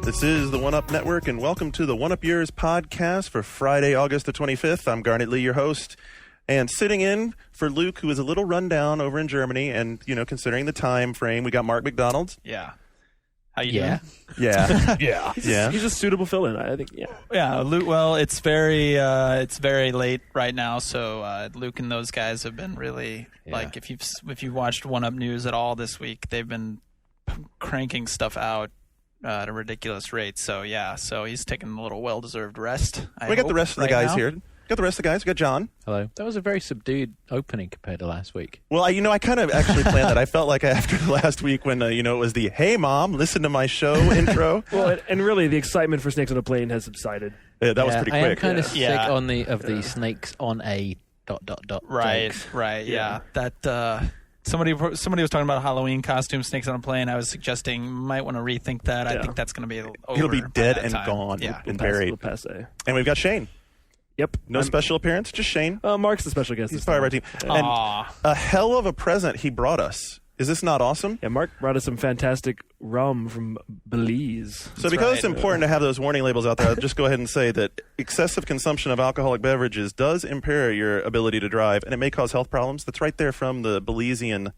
This is the One Up Network, and welcome to the One Up Years podcast for Friday, August the 25th. I'm Garnet Lee, your host, and sitting in for Luke, who is a little run down over in Germany, and, you know, considering the time frame, we got Mark McDonald. Yeah. How you doing? Yeah. Yeah. He's a suitable fill-in, I think. Yeah, Luke. Well, it's very late right now, so Luke and those guys have been really like if you've watched One Up News at all this week, they've been cranking stuff out at a ridiculous rate. So he's taking a little well-deserved rest. We got the rest of the guys here. Got the rest of the guys. We got John. Hello. That was a very subdued opening compared to last week. Well, I kind of actually planned that. I felt like after last week when, it was the, hey, Mom, listen to my show intro. Well, and really the excitement for Snakes on a Plane has subsided. Yeah, that was pretty quick. I am kind of sick of the snakes on a ... Right, jokes. right, yeah. That somebody was talking about Halloween costume, Snakes on a Plane. I was suggesting you might want to rethink that. I think that's going to be over. He'll be dead and time. gone Yeah. and buried. Passe. And we've got Shane. Yep. No special appearance, just Shane. Mark's the special guest. He's part of our team. And a hell of a present he brought us. Is this not awesome? Yeah, Mark brought us some fantastic rum from Belize. So because it's important to have those warning labels out there, I'll just go ahead and say that excessive consumption of alcoholic beverages does impair your ability to drive, and it may cause health problems. That's right there from the Belizean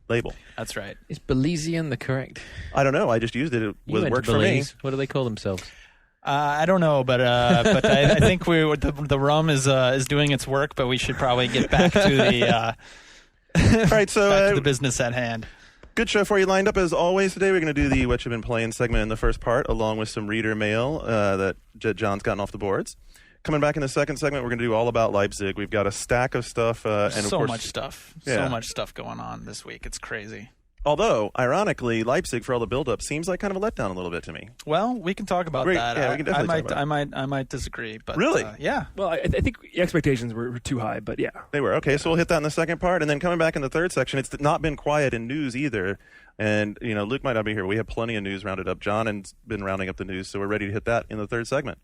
label. That's right. Is Belizean the correct? I don't know. I just used it. It worked for me. What do they call themselves? I don't know, but I think the rum is doing its work, but we should probably get back to the all right. So back to the business at hand. Good show for you lined up as always. Today we're going to do the What You've Been Playing segment in the first part, along with some reader mail that John's gotten off the boards. Coming back in the second segment, we're going to do all about Leipzig. We've got a stack of stuff, and of course, much stuff, Yeah. so much stuff going on this week. It's crazy. Although, ironically, Leipzig, for all the build-up, seems like kind of a letdown a little bit to me. Well, we can talk about that. Yeah, we can definitely talk about it. I might disagree, but Really? Yeah. Well, I think expectations were too high, but yeah. They were. Okay, so we'll hit that in the second part. And then coming back in the third section, it's not been quiet in news either. And, Luke might not be here. We have plenty of news rounded up. John has been rounding up the news, so we're ready to hit that in the third segment.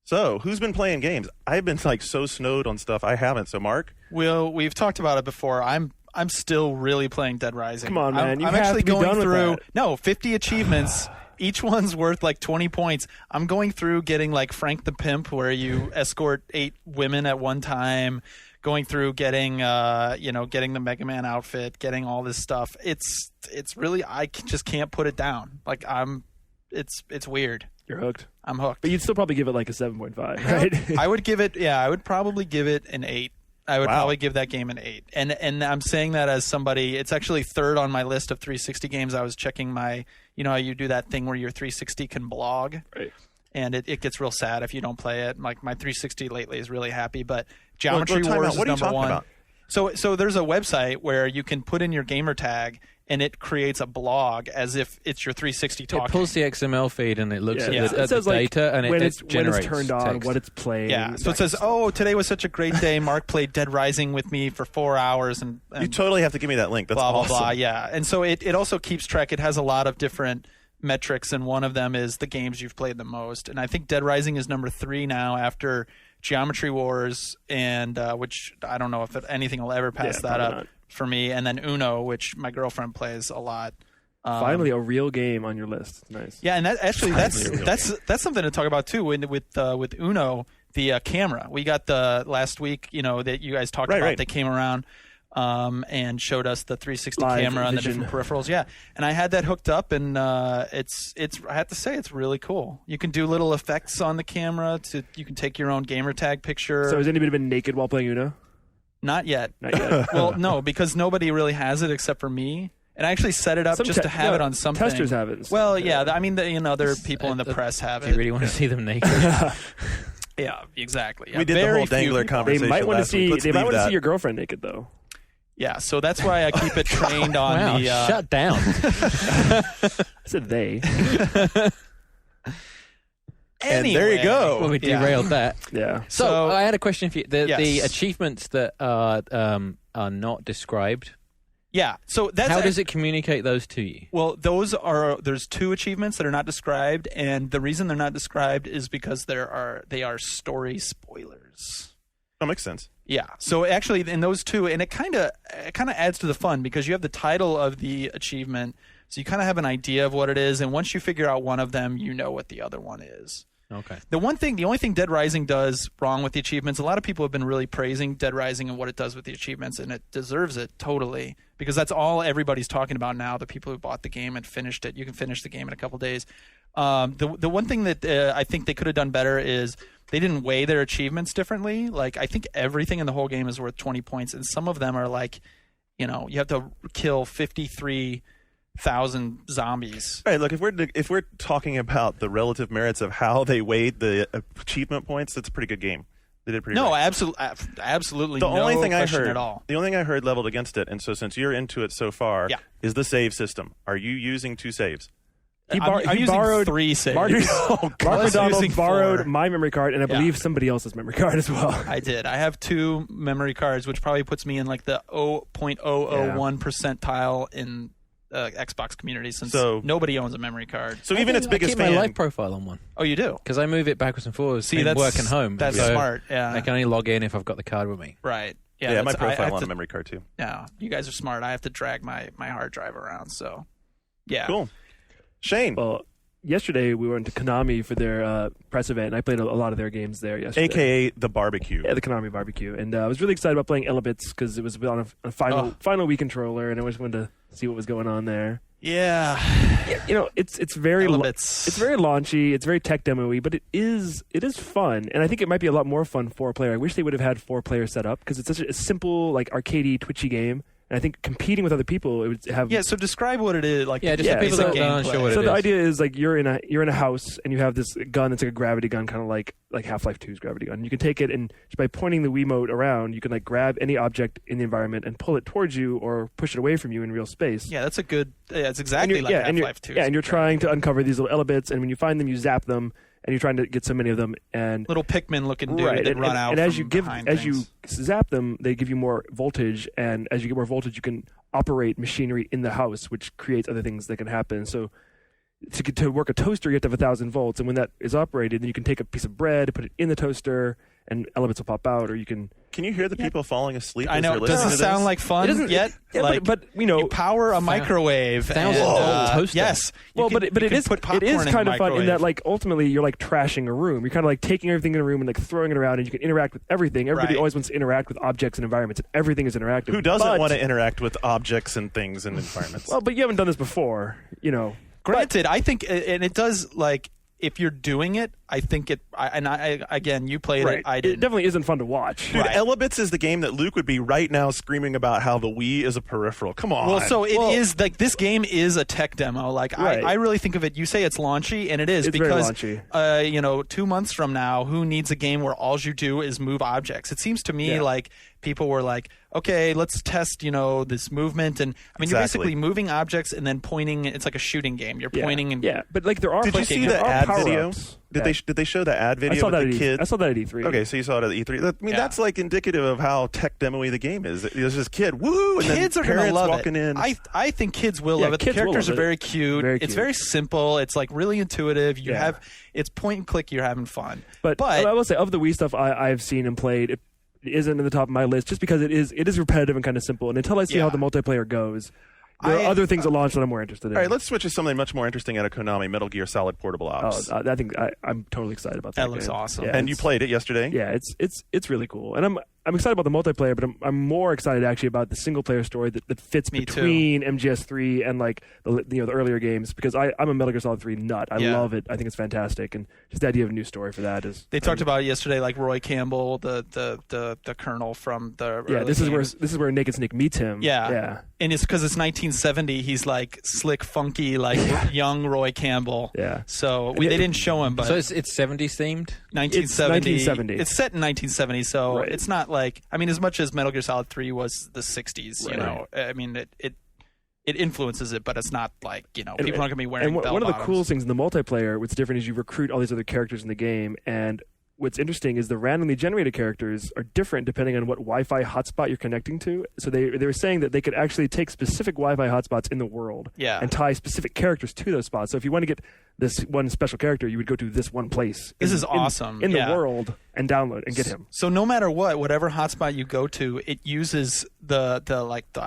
So, who's been playing games? I've been, so snowed on stuff. I haven't. So, Mark? Well, we've talked about it before. I'm still really playing Dead Rising. Come on, man. I'm actually going through 50 achievements. Each one's worth 20 points. I'm going through getting Frank the Pimp, where you escort 8 women at one time. Going through getting getting the Mega Man outfit, getting all this stuff. It's really, I just can't put it down. It's weird. You're hooked. I'm hooked. But you'd still probably give it a 7.5, right? I would probably give it an 8. I would probably give that game an 8. And I'm saying that as somebody, it's actually third on my list of 360 games. I was checking my, how you do that thing where your 360 can blog. Right. And it gets real sad if you don't play it. My 360 lately is really happy, but Geometry Wars is number one. About? So there's a website where you can put in your gamer tag and it creates a blog as if it's your 360 talking. It pulls the XML feed and it looks at the says data and when it it's generates turned on, text. what it's playing. Yeah, so it says, today was such a great day. Mark played Dead Rising with me for 4 hours. And you totally have to give me that link. That's blah, awesome. blah, blah, yeah. And so it also keeps track. It has a lot of different metrics, and one of them is the games you've played the most. And I think Dead Rising is number 3 now after Geometry Wars, and which I don't know if anything will ever pass that up. Not. For me, and then Uno, which my girlfriend plays a lot. Finally, a real game on your list. Nice. Yeah, and that's something to talk about too. With Uno, the camera we got the last week, that you guys talked about. Right. They came around and showed us the 360 Live camera and the vision. different peripherals. Yeah, and I had that hooked up, and it's I have to say it's really cool. You can do little effects on the camera. You can take your own gamer tag picture. So has anybody been naked while playing Uno? Not yet. Not yet. Well, no, because nobody really has it except for me. And I actually set it up just to have it on something. Testers have it. Well, yeah. I mean, other people in the press have Do it. you really want to see them naked? Yeah, exactly. Yeah, We did the whole dangler They conversation might want to last week. see. Let's They might leave want to that. see your girlfriend naked, though. Yeah, so that's why I keep it trained on Wow, the. shut down. I said they. And there you go. Well, we derailed that. Yeah. So I had a question for you. The Yes. achievements that are not described, Yeah, so that's how does it communicate those to you? Well, there's 2 achievements that are not described, and the reason they're not described is because they are story spoilers. That makes sense. Yeah. So actually, in those 2, and it kind of adds to the fun because you have the title of the achievement, So you kind of have an idea of what it is, and once you figure out one of them, you know what the other one is. Okay. The only thing Dead Rising does wrong with the achievements, a lot of people have been really praising Dead Rising and what it does with the achievements, and it deserves it totally, because that's all everybody's talking about now, the people who bought the game and finished it. You can finish the game in a couple days. The one thing that I think they could have done better is they didn't weigh their achievements differently. Like, I think everything in the whole game is worth 20 points, and some of them are like, you have to kill 53,000 zombies. Right. Look, if we're talking about the relative merits of how they weighed the achievement points, it's a pretty good game. They did pretty. No, right. absolutely. The no only thing I question heard at all. The only thing I heard leveled against it, and so since you're into it so far, Yeah. is the save system. Are you using 2 saves? He I'm using borrowed 3 saves. Mark I was McDonald using borrowed 4. my memory card, and I Yeah. believe somebody else's memory card as well. I did. I have 2 memory cards, which probably puts me in like the 0.001 percentile in Xbox community, since So- nobody owns a memory card. So even its I biggest keep fan. my life profile on one Oh, you do? because I move it backwards and forwards. See, in that's work and home. That's so smart. Yeah. I can only log in if I've got the card with me. Right. yeah, my that's- I profile have on to- a memory card too. Yeah, you guys are smart. I have to drag my hard drive around. So, yeah. Cool. Shane, Well, yesterday we went to Konami for their press event, and I played a lot of their games there yesterday. aka the barbecue. Yeah, the Konami barbecue, and I was really excited about playing Elebits because it was on a final Wii controller, and I just wanted to see what was going on there. Yeah. It's very Elebits. it's very launchy, it's very tech demo-y, but it is fun, and I think it might be a lot more fun 4-player. I wish they would have had 4-player set up because it's such a simple, like arcadey, twitchy game. And I think competing with other people, it would have. Yeah. So describe what it is. Like, Yeah, just for Yeah, people so- that aren't sure what So it the is. idea is like you're in a house and you have this gun that's like a gravity gun, kind of like Half-Life 2's gravity gun. You can take it and just by pointing the Wiimote around, you can like grab any object in the environment and pull it towards you or push it away from you in real space. yeah, that's a good. Yeah, it's And exactly you're- like yeah, and you're- Half-Life 2. Yeah, and you're trying to uncover these little Elebits, and when you find them, you zap them, and you're trying to get so many of them. And little Pikmin-looking dude right, that and, run and, out. and as from you behind as you things. zap them, they give you more voltage, and as you get more voltage, you can operate machinery in the house, which creates other things that can happen. So to work a toaster, you have to have 1,000 volts, and when that is operated, then you can take a piece of bread, put it in the toaster, and Elebits will pop out, or you can. Can you hear the people falling asleep? I as know. they're It listening doesn't to sound this? like fun It doesn't yet. Yeah, like, but you know. you power a microwave. and, 1,000-volt toaster. Yes. You Well, can- but you it can is put it is popcorn kind the of fun in that microwave. like ultimately you're like trashing a room. You're kind of like taking everything in a room and like throwing it around, and you can interact with everything. Everybody Right. always wants to interact with objects and environments, and everything is interactive. Who doesn't But- want to interact with objects and things and environments? Well, but you haven't done this before, you know. Granted, I think, and it does, like, if you're doing it, I think it. I again, you played Right. it. I It didn't. definitely isn't fun to watch. Dude, Right. Elebits is the game that Luke would be right now screaming about how the Wii is a peripheral. Come on. Well, so it is like this game is a tech demo. Like Right. I really think of it. You say it's launchy, and it is It's very because launchy. 2 months from now, who needs a game where all you do is move objects? It seems to me Yeah. like people were like, okay, let's test this movement, and I mean you're Exactly. basically moving objects and then pointing. It's like a shooting game. You're Yeah. pointing and Yeah, but like there are. Did you clicking, see there the are ad video? power-ups. Did they show the ad I video saw with that the at kids? I saw that at E3. Okay, so you saw it at E3. I mean, Yeah. that's like indicative of how tech demo-y the game is. There's this kid, woo, and Kids then are going parents to love walking it. in. I think kids will Yeah, love it. The kids will characters are love it. very cute. Very It's cute. very simple. It's like really intuitive. You Yeah. have it's point and click. You're having fun. But I will say, of the Wii stuff I've seen and played, it isn't in the top of my list just because it is repetitive and kind of simple. And until I see Yeah. how the multiplayer goes, there are other things at launch that I'm more interested in. All right, let's switch to something much more interesting out of Konami, Metal Gear Solid Portable Ops. I think I'm totally excited about that. That looks game. awesome. Yeah, and you it's- played it yesterday? Yeah, it's really cool, and I'm excited about the multiplayer, but I'm more excited actually about the single player story that fits Me too. between MGS3 and like the earlier games because I'm a Metal Gear Solid 3 nut. I Yeah. love it. I think it's fantastic, and just the idea of a new story for that is. They talked about it yesterday, like Roy Campbell, the colonel from the Yeah, early this games. is where Naked Snake meets him. Yeah. yeah, And it's because it's 1970. He's like slick, funky, like young Roy Campbell. yeah. So And they didn't show him, but So it's 70s themed? 1970. 1970. It's set in 1970, so Right. it's not like as much as Metal Gear Solid 3 was the 60s. Right. You know, I mean it influences it, but it's not like people And- aren't gonna be wearing And bell one of the bottoms. coolest things in the multiplayer, what's different is you recruit all these other characters in the game, and what's interesting is the randomly generated characters are different depending on what Wi-Fi hotspot you're connecting to. So they were saying that they could actually take specific Wi-Fi hotspots in the world and tie specific characters to those spots. So if you want to get this one special character, you would go to this one place. This is awesome. In the world and download and get him. So no matter whatever hotspot you go to, it uses the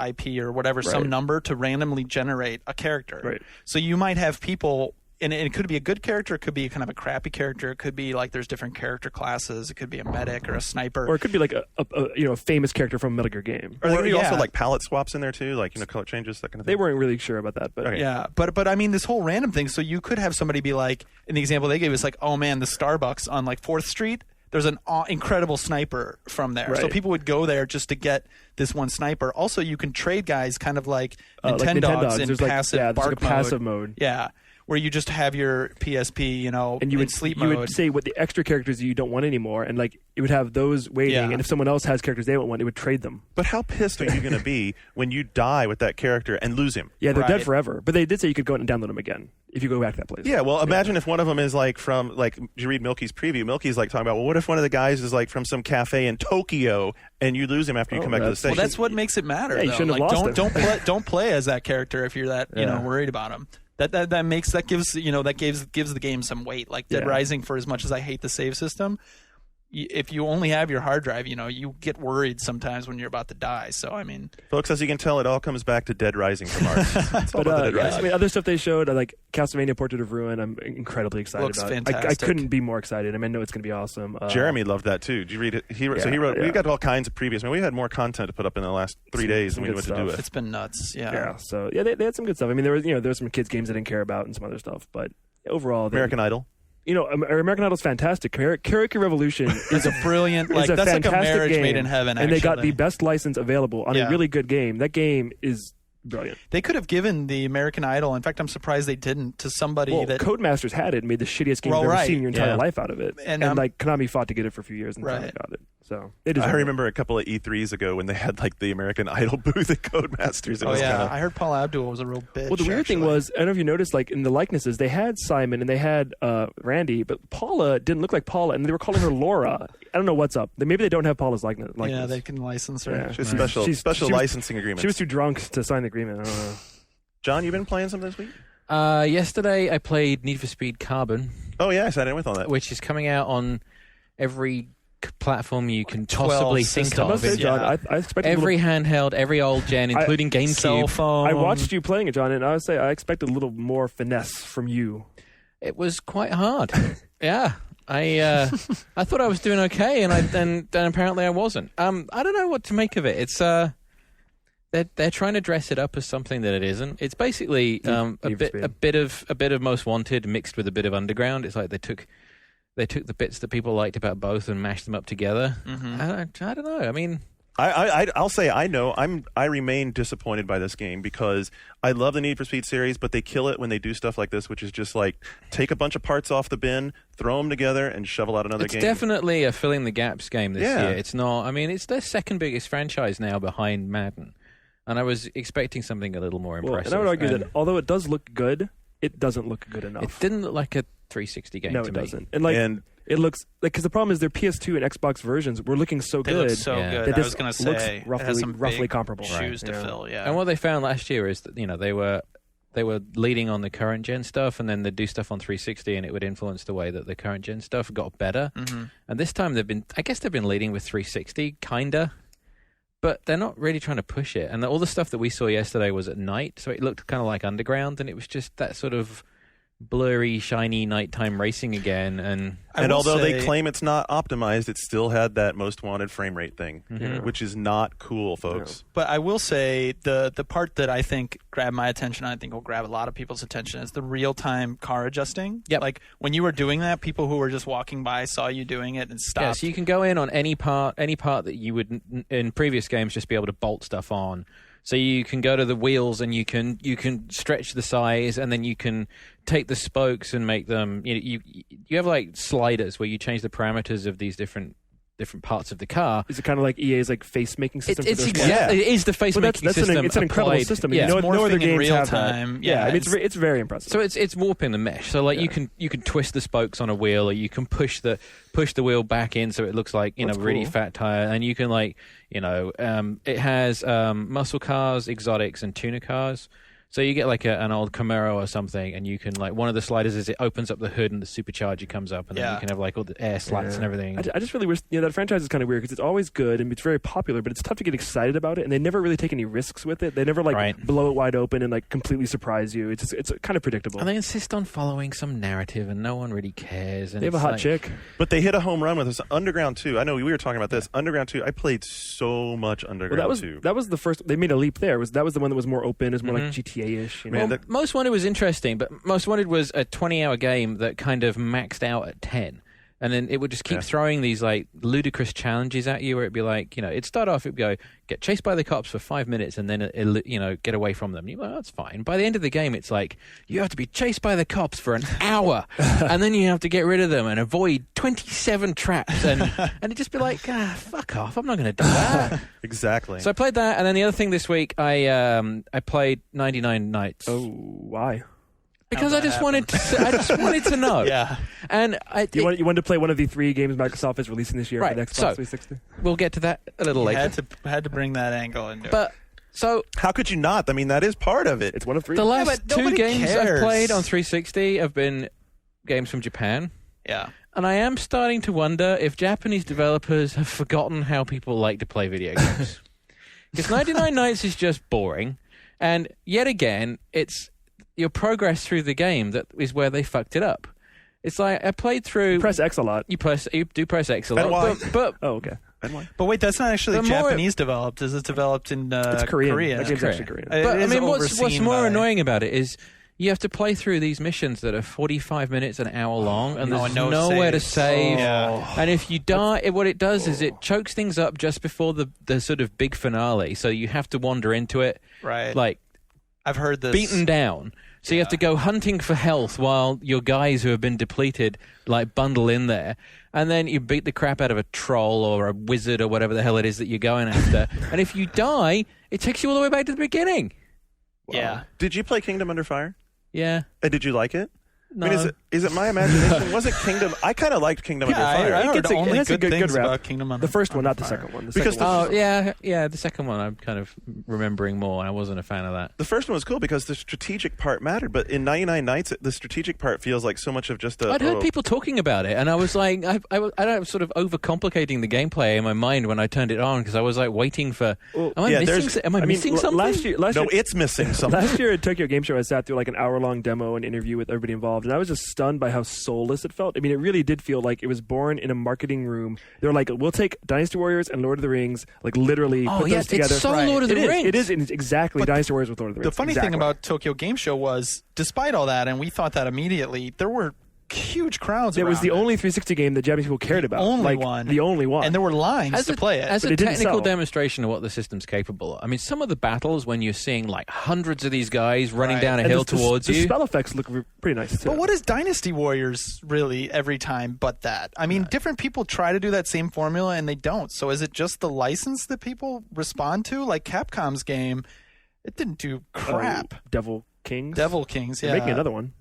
IP or whatever, some number to randomly generate a character. Right. So you might have people. And it could be a good character. It could be kind of a crappy character. It could be like there's different character classes. It could be a medic or a sniper. Or it could be like a famous character from a Metal Gear game. Or there could be also like palette swaps in there too, like color changes, that kind of thing. They weren't really sure about that, but yeah. But I mean, this whole random thing. So you could have somebody be like, in the example they gave us, like, oh man, the Starbucks on like 4th Street. There's an incredible sniper from there. Right. So people would go there just to get this one sniper. Also, you can trade guys kind of like Nintendogs in passive bark passive mode. Yeah. Where you just have your PSP, and you would sleep mode. You would say what the extra characters you don't want anymore, and like it would have those waiting. Yeah. And if someone else has characters they don't want, it would trade them. But how pissed are you going to be when you die with that character and lose him? Yeah, they're dead forever. But they did say you could go and download them again if you go back to that place. Yeah, well, imagine if one of them is like from, like, did you read Milky's preview? Milky's like talking about, well, what if one of the guys is like from some cafe in Tokyo and you lose him after you come back to the station? Well, that's what makes it matter. Yeah, you shouldn't have lost him. Don't play as that character if you're that worried about him. That gives the game some weight. Like Dead Rising, for as much as I hate the save system, if you only have your hard drive, you get worried sometimes when you're about to die. So I mean, folks, as you can tell, it all comes back to Dead Rising from Mars. It's all about Dead Rising. I mean, other stuff they showed, like Castlevania: Portrait of Ruin, I'm incredibly excited Looks about. fantastic. I couldn't be more excited. I mean, I know it's going to be awesome. Jeremy loved that too. Did you read it? He wrote. We got all kinds of previews. I mean, we had more content to put up in the last 3 days than we knew what to do with. It's been nuts. Yeah. Yeah. So yeah, they had some good stuff. I mean, there was some kids games I didn't care about and some other stuff, but overall, American Idol. American Idol's fantastic. Karaoke Revolution is a brilliant, that's like a marriage made in heaven, actually. And they got the best license available on a really good game. That game is brilliant. They could have given the American Idol, in fact, I'm surprised they didn't, to somebody that... Codemasters had it and made the shittiest game you've ever seen in your entire life out of it. And Konami fought to get it for a few years and finally got it. So I remember a couple of E3s ago when they had like the American Idol booth at Codemasters. I heard Paula Abdul was a real bitch. Well, the weird thing was, I don't know if you noticed, like in the likenesses, they had Simon and they had Randy, but Paula didn't look like Paula, and they were calling her Laura. I don't know what's up. Maybe they don't have Paula's likeness. Yeah, they can license her. Yeah. Special licensing agreements. She was too drunk to sign the agreement. I don't know. John, you been playing something this week? Yesterday I played Need for Speed Carbon. Oh yeah, I sat in with all that. Which is coming out on every platform you can possibly think of. John, I expect every handheld, every old gen, including GameCube. Cell phone. I watched you playing it, John, and I would say I expect a little more finesse from you. It was quite hard. Yeah. I thought I was doing okay, and then apparently I wasn't. I don't know what to make of it. It's they're trying to dress it up as something that it isn't. It's basically a bit of Most Wanted mixed with a bit of Underground. It's like they took the bits that people liked about both and mashed them up together. Mm-hmm. I don't know. I mean, I'll say I remain disappointed by this game because I love the Need for Speed series, but they kill it when they do stuff like this, which is just like take a bunch of parts off the bin, throw them together, and shovel out another game. It's definitely a filling the gaps game this year. It's not. I mean, it's their second biggest franchise now behind Madden, and I was expecting something a little more impressive. And I would argue that although it does look good, it doesn't look good enough. It didn't look like a 360 game to me. No, it doesn't. And it looks like, because the problem is their PS2 and Xbox versions were looking so good. They look so good. That I was going to say looks it has some roughly comparable. Shoes to fill. Yeah. And what they found last year is that they were leading on the current gen stuff, and then they'd do stuff on 360, and it would influence the way that the current gen stuff got better. Mm-hmm. And this time they've been leading with 360, kinda. But they're not really trying to push it. And all the stuff that we saw yesterday was at night, so it looked kind of like Underground, and it was just that sort of blurry, shiny nighttime racing again. And although they claim it's not optimized, it still had that Most Wanted frame rate thing, which is not cool, folks. But I will say the part that I think grabbed my attention, I think will grab a lot of people's attention, is the real-time car adjusting. Yep. Like when you were doing that, people who were just walking by saw you doing it and stopped. Yeah, so you can go in on any part that you would in previous games just be able to bolt stuff on. So you can go to the wheels and you can stretch the size, and then you can take the spokes and make them. You have like sliders where you change the parameters of these different different parts of the car. Is it kind of like EA's like face making system? It's for those exactly it is the face making system. It's an incredible applied. system. Yeah. No other morphing in games real have time. that. Yeah, I mean, it's very impressive. So it's warping the mesh. So like you can twist the spokes on a wheel, or you can push the wheel back in so it looks like That's really cool. fat tire, and you can it has muscle cars, exotics, and tuner cars. So you get like an old Camaro or something, and you can one of the sliders is it opens up the hood and the supercharger comes up, and then you can have like all the air slats and everything. I just really wish that franchise is kind of weird because it's always good and it's very popular, but it's tough to get excited about it, and they never really take any risks with it. They never blow it wide open and completely surprise you. It's kind of predictable. And they insist on following some narrative, and no one really cares. And They have a hot chick. But they hit a home run with this Underground 2. I know we were talking about this. Underground 2, I played so much Underground 2. That was the first. They made a leap there. That was the one that was more open. It was more like GTA-ish. You know? Man, Most Wanted was interesting, but Most Wanted was a 20-hour game that kind of maxed out at 10. And then it would just keep throwing these ludicrous challenges at you where it'd be it'd start off, it'd go, get chased by the cops for 5 minutes and then, get away from them. And you're like, that's fine. By the end of the game, it's you have to be chased by the cops for an hour and then you have to get rid of them and avoid 27 traps. And it'd just be fuck off. I'm not going to do that. Exactly. So I played that. And then the other thing this week, I played 99 Nights. Oh, why? Because I just wanted to know. Yeah. And You wanted to play one of the 3 games Microsoft is releasing this year for the Xbox 360? We'll get to that a little later. Had to bring that angle into it. But so how could you not? I mean, that is part of it. It's one of 3. the last but 2 nobody games I've cares. played on 360 have been games from Japan. Yeah. And I am starting to wonder if Japanese developers have forgotten how people like to play video games. Because 99 Nights is just boring. And yet again, it's your progress through the game that is where they fucked it up. It's like I played through. You press X a lot. You do press X a And lot. why? But Oh, okay. But wait, that's not actually The more- Japanese developed. Is it developed in It's Korean. Korea? That game's Korean. actually Korean. It But I is mean, what's overseen more by- annoying about it is you have to play through these missions that are 45 minutes, an hour long, and there's no nowhere to saves. save. Yeah. And if you die, what it does is it chokes things up just before the sort of big finale. So you have to wander into it, Right. I've heard this. beaten down. So you have to go hunting for health while your guys who have been depleted bundle in there. And then you beat the crap out of a troll or a wizard or whatever the hell it is that you're going after. And if you die, it takes you all the way back to the beginning. Yeah. Did you play Kingdom Under Fire? Yeah. And did you like it? No. I mean, is it my imagination? Wasn't Kingdom? I kind of liked Kingdom Under Fire. I heard gets a- only it has a good things rap. about Kingdom Under The first one, not the Fire. second one. The Because second one. yeah, the second one I'm kind of remembering more. I wasn't a fan of that. The first one was cool because the strategic part mattered, but in 99 Nights, the strategic part feels like so much of just a. I'd heard people talking about it, and I was I was sort of overcomplicating the gameplay in my mind when I turned it on because I was waiting for. Well, Am I missing something? Last year, No, it's missing something. last year at Tokyo Game Show, I sat through an hour-long demo and interview with everybody involved, and I was just stunned by how soulless it felt. I mean, it really did feel like it was born in a marketing room. They were like, "We'll take Dynasty Warriors and Lord of the Rings, literally put those together." It's so Right. Lord of the Rings. It is exactly Dynasty Warriors with Lord of the Rings. The funny thing about Tokyo Game Show was, despite all that, and we thought that immediately, there were huge crowds. it was around the only 360 game that Japanese people cared about. only one. The only one. and there were lines to play it. As But a it didn't technical sell. demonstration of what the system's capable of. I mean, some of the battles when you're seeing hundreds of these guys running Right. down a And hill the towards the you. spell effects look pretty nice too. But what is Dynasty Warriors really every time but that? I mean, different people try to do that same formula and they don't. So is it just the license that people respond to? Like Capcom's game, it didn't do crap. Devil Kings? Devil Kings, yeah. They're making another one.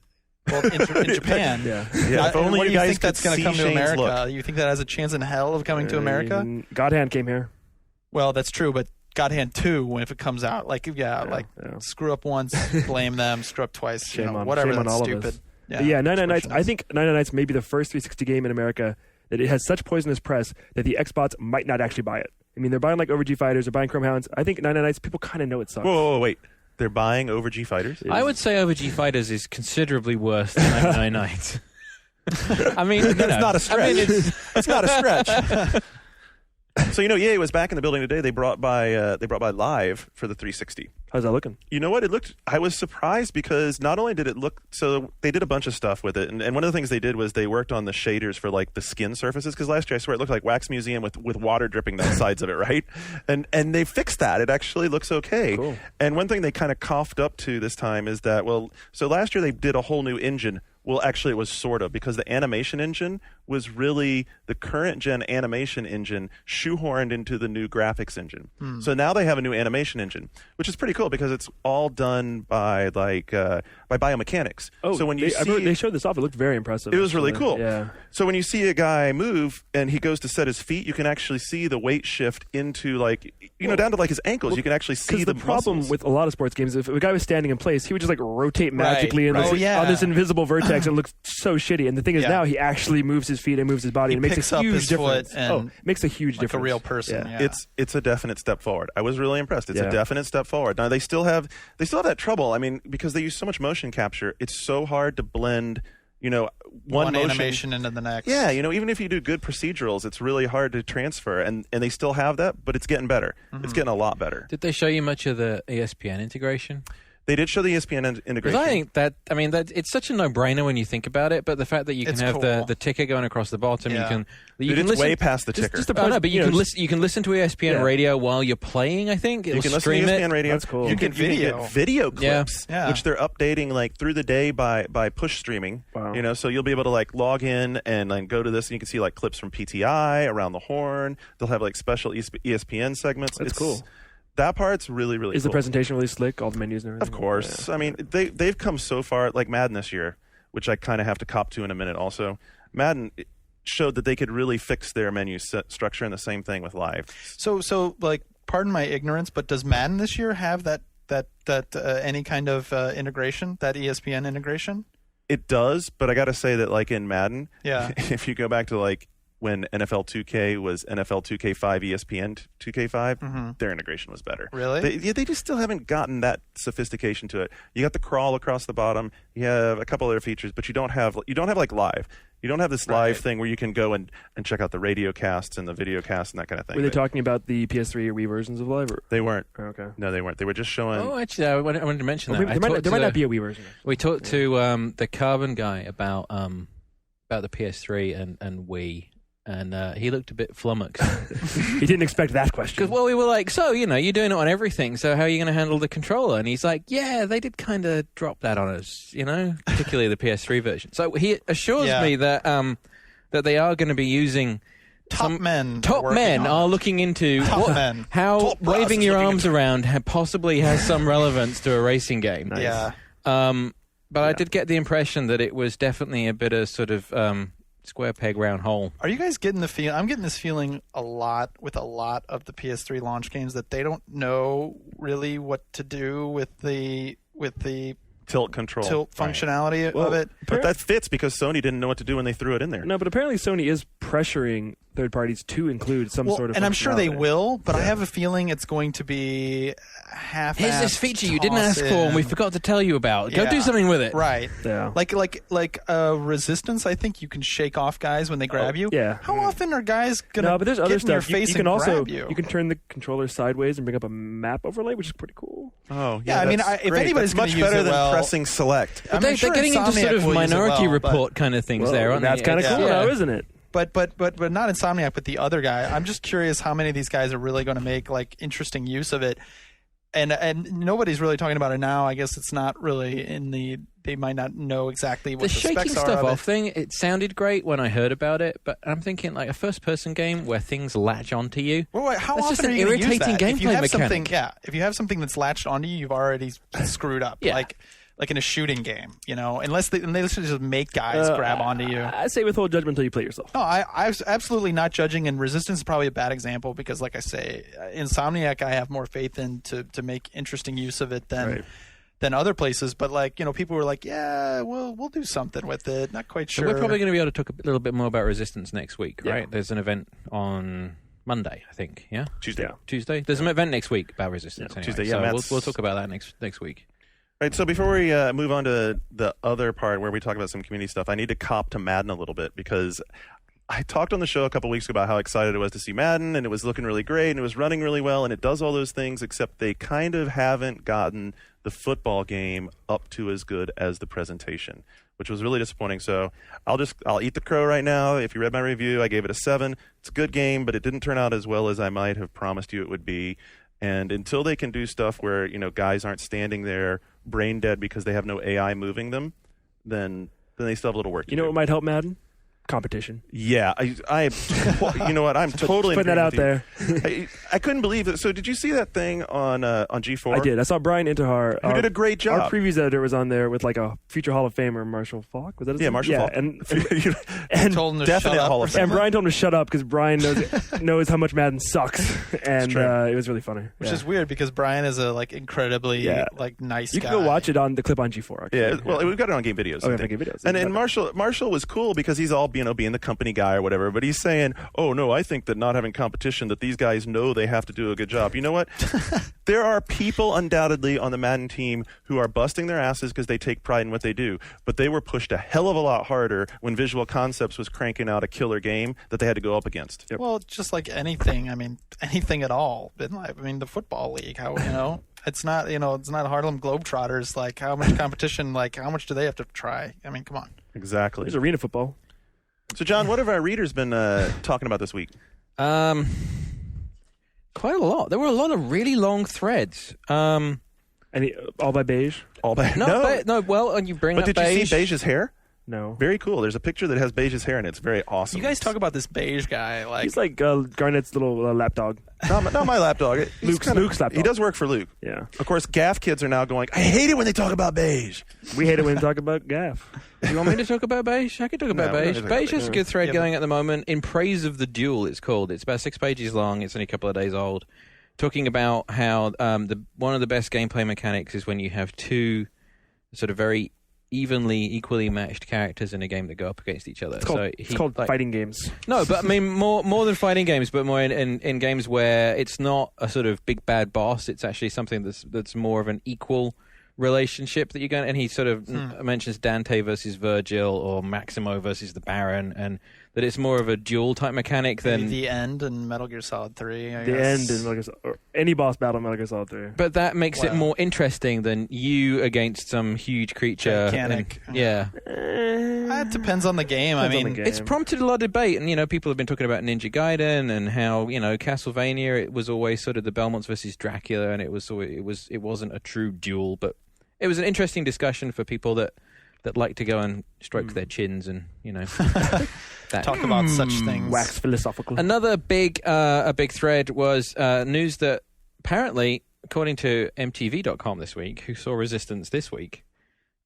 Well, in Japan. Yeah. Yeah, if only what do you you guys think that's could going to see come to Shane's America? look. You think that has a chance in hell of coming to America? God Hand came here. Well, that's true, but God Hand 2, if it comes out, Yeah. screw up once, blame them, screw up twice, Shame on whatever, shame on that's all stupid. of us. But yeah, 99 Nights. I think 99 Nights may be the first 360 game in America that it has such poisonous press that the Xbots might not actually buy it. I mean, they're buying Overg Fighters, they're buying Chrome Hounds. I think 99 Nights, people kind of know it sucks. Whoa, wait. They're buying Overg Fighters? I would say Overg Fighters is considerably worse than 99 Nights. I mean, That's not a stretch. I mean, That's not a stretch. So EA was back in the building today. They brought by Live for the 360. How's that looking? You know what? I was surprised because not only did it look, so they did a bunch of stuff with it, and one of the things they did was they worked on the shaders for the skin surfaces. Because last year, I swear, it looked like Wax Museum with water dripping down the sides of it, right? And they fixed that. It actually looks okay. Cool. And one thing they kind of coughed up to this time is that so last year they did a whole new engine. Well, actually, it was sort of because the animation engine was really the current gen animation engine shoehorned into the new graphics engine. So now they have a new animation engine, which is pretty cool because it's all done by by biomechanics. Oh, so when you they showed this off. It looked very impressive. it was really actually. cool. Yeah. So when you see a guy move and he goes to set his feet, you can actually see the weight shift into down to like his ankles. You can actually see Because the problem muscles. with a lot of sports games, if a guy was standing in place, he would just like rotate magically in right. this, Yeah. on this invisible vertex and look so shitty. And the thing is, Yeah. now he actually moves his feet and moves his body, He and it makes picks a up huge his difference. foot and It makes a huge like difference. a real person. Yeah. Yeah. It's a definite step forward. I was really impressed. It's Yeah. a definite step forward. Now they still have that trouble. I mean, because they use so much motion capture, it's so hard to blend. One motion, animation into the next. Yeah, even if you do good procedurals, it's really hard to transfer, and they still have that, but it's getting better. It's getting a lot better. Did they show you much of the ESPN integration? They did show the ESPN Because integration. I think that it's such a no-brainer when you think about it. But the fact that you can It's have cool. the ticker going across the bottom, Yeah. you can It's listen way past the ticker. just a Oh, no, but you can just- listen. You can listen to ESPN Yeah. radio while you're playing. I think You it'll can listen stream to it. ESPN radio. That's cool. You You can, get you can video. get video clips, Yeah. which they're updating through the day by push streaming. Wow. So you'll be able to log in and go to this, and you can see clips from PTI, Around the Horn. They'll have special ESPN segments. That's cool. That part's really, really Is cool. the presentation really slick? All the menus and everything? Of course. Yeah. I mean, they've come so far. Like Madden this year, which I kind of have to cop to in a minute also. Madden showed that they could really fix their menu structure, and the same thing with Live. So pardon my ignorance, but does Madden this year have that any kind of integration, that ESPN integration? It does, but I got to say that in Madden, Yeah. if you go back to when NFL 2K was NFL 2K5 ESPN 2K5, their integration was better. Really? They just still haven't gotten that sophistication to it. You got the crawl across the bottom. You have a couple other features, but you don't have live. You don't have this live thing where you can go and check out the radio casts and the video casts and that kind of thing. Were they talking about the PS3 or Wii versions of Live? Or? They weren't. Oh, okay. No, they weren't. They were just showing. Oh, actually, I wanted to mention that. There might not be a Wii version. We talked to the Carbon guy about the PS3 and Wii. And he looked a bit flummoxed. He didn't expect that question. Because, we were like, so, you're doing it on everything, so how are you going to handle the controller? And he's like, yeah, they did kind of drop that on us, particularly the PS3 version. So he assures me that that they are going to be using... Top men are looking into how Top brass waving is your looking arms around possibly has some relevance to a racing game. Nice. Yeah. But I did get the impression that it was definitely a bit of sort of... square peg round hole. Are you guys getting the feel? I'm getting this feeling a lot with a lot of the PS3 launch games that they don't know really what to do with the tilt control. functionality of it. But that fits because Sony didn't know what to do when they threw it in there. No, but apparently Sony is pressuring third parties to include some sort of. And I'm sure they functionality. will, but I have a feeling it's going to be half. Here's this feature you didn't ask for and we forgot to tell you about. Go do something with it. Right. Yeah. Like Resistance, I think you can shake off guys when they grab you. yeah. How often are guys gonna No, but there's get other in your stuff. You face can and also grab you? you can turn the controller sideways and bring up a map overlay, which is pretty cool. Oh, Yeah, I mean, that's if great. anybody's That's gonna much use better it than well- pressing select. I'm They're sure getting into Insomniac sort of will use it Minority well, but- Report kind of things there, aren't That's they? kind of cool Yeah. now, isn't it? But not Insomniac, but the other guy. I'm just curious how many of these guys are really going to make interesting use of it. And nobody's really talking about it now. I guess it's not really in the. They might not know exactly what The the shaking specs are stuff of off it. thing, it sounded great when I heard about it, but I'm thinking a first-person game where things latch onto you. Well, wait, how That's often just are an you gonna use irritating that? If you gameplay have something, mechanic. if you have something that's latched onto you, you've already screwed up. Yeah. Like in a shooting game, unless they just make guys grab onto you. I say withhold judgment until you play yourself. No, I was absolutely not judging, and Resistance is probably a bad example because, like I say, Insomniac I have more faith in to make interesting use of it than other places. But people were like, yeah, we'll do something with it. Not quite So sure. we're probably going to be able to talk a little bit more about Resistance next week, Yeah. right? There's an event on Monday, I think. Yeah, Tuesday. Yeah. Tuesday. There's an event next week about Resistance. Anyway. Tuesday, yeah, so Matt's- we'll talk about that next week. Right, so before we move on to the other part where we talk about some community stuff, I need to cop to Madden a little bit because I talked on the show a couple weeks ago about how excited I was to see Madden, and it was looking really great, and it was running really well, and it does all those things, except they kind of haven't gotten the football game up to as good as the presentation, which was really disappointing. So I'll eat the crow right now. If you read my review, I gave it a 7. It's a good game, but it didn't turn out as well as I might have promised you it would be. And until they can do stuff where guys aren't standing there brain dead because they have no AI moving them, then they still have a little work to You know do. what might help Madden? competition. Yeah, you know what? I'm totally Putting that out there. I couldn't believe it. So, did you see that thing on G4? I did. I saw Brian Intihar. Who did a great job. Our previews editor was on there with like a future Hall of Famer, Marshall Falk. Was that his name? Marshall Falk. And told him to definite shut up Hall or of something. and Brian told him to shut up because Brian knows how much Madden sucks, and it was really funny. Which is weird because Brian is a incredibly nice You guy. can go watch it on the clip on G4. Actually. Yeah, well, we've got it on Game Videos. Oh, I yeah, think. Game Videos. And Marshall was cool because he's all being the company guy or whatever. But he's saying, "Oh no, I think that not having competition, that these guys know they have to do a good job." You know what? There are people undoubtedly on the Madden team who are busting their asses because they take pride in what they do. But they were pushed a hell of a lot harder when Visual Concepts was cranking out a killer game that they had to go up against. Yep. Well, just like anything. I mean, anything at all in life. I mean, the football league. How it's not it's not Harlem Globetrotters. Like how much competition? Like how much do they have to try? I mean, come on. Exactly. There's arena football. So, John, what have our readers been talking about this week? Quite a lot. There were a lot of really long threads. All by Beige? All by No. Well, and you bring But up did you Beige. see Beige's hair? No. Very cool. There's a picture that has Beige's hair, and it's very awesome. You guys talk about this beige guy. Like He's like Garnett's little lapdog. not my lapdog. Luke's lapdog. He does work for Luke. Yeah. Of course, Gaff kids are now going, I hate it when they talk about Beige. We hate it when they talk about Gaff. Do you want me to talk about Beige? I can talk about No, we're not Beige. gonna talk Beige about has a good thread Yeah, going at the moment. In Praise of the Duel, it's called. It's about 6 pages long. It's only a couple of days old. Talking about how one of the best gameplay mechanics is when you have two sort of very equally matched characters in a game that go up against each other. It's called fighting games. No, but I mean more than fighting games, but more in games where it's not a sort of big bad boss. It's actually something that's more of an equal relationship that you're going. And he sort of mentions Dante versus Virgil or Maximo versus the Baron, and that it's more of a duel type mechanic than the end in Metal Gear Solid 3. I The guess. end in Metal Gear Solid, or any boss battle in Metal Gear Solid 3. But that makes it Wow. more interesting than you against some huge creature. Gigantic. Yeah. It depends on the game. I Depends on mean, the game. It's prompted a lot of debate, and people have been talking about Ninja Gaiden and how Castlevania. It was always sort of the Belmonts versus Dracula, and it wasn't a true duel, but it was an interesting discussion for people that like to go and stroke their chins and that. talk about such things. Wax philosophical. Another big thread was news that apparently, according to MTV.com this week, who saw Resistance this week,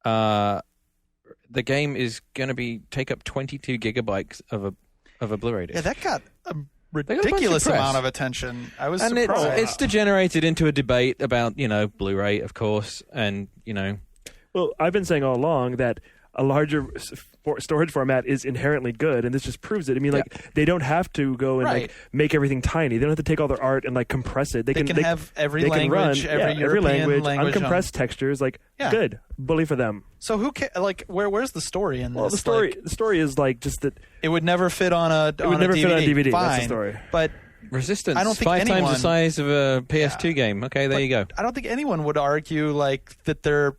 the game is going to take up 22 gigabytes of a Blu-ray disc. Yeah, that got a got a bunch of ridiculous press. amount of attention. I was And surprised. it's degenerated into a debate about Blu-ray, of course, and Well, I've been saying all along that a larger storage format is inherently good, and this just proves it. I mean, they don't have to go and make everything tiny. They don't have to take all their art and compress it. They can have every they can language, run, every European language, uncompressed textures. Good, bully for them. So where's the story in this? Well, the story is just that it would never fit on a. it would never DVD. fit on DVD. Fine, That's the story. But Resistance, I don't think 5 times anyone- the size of a PS2 game. Okay, there you go. I don't think anyone would argue that they're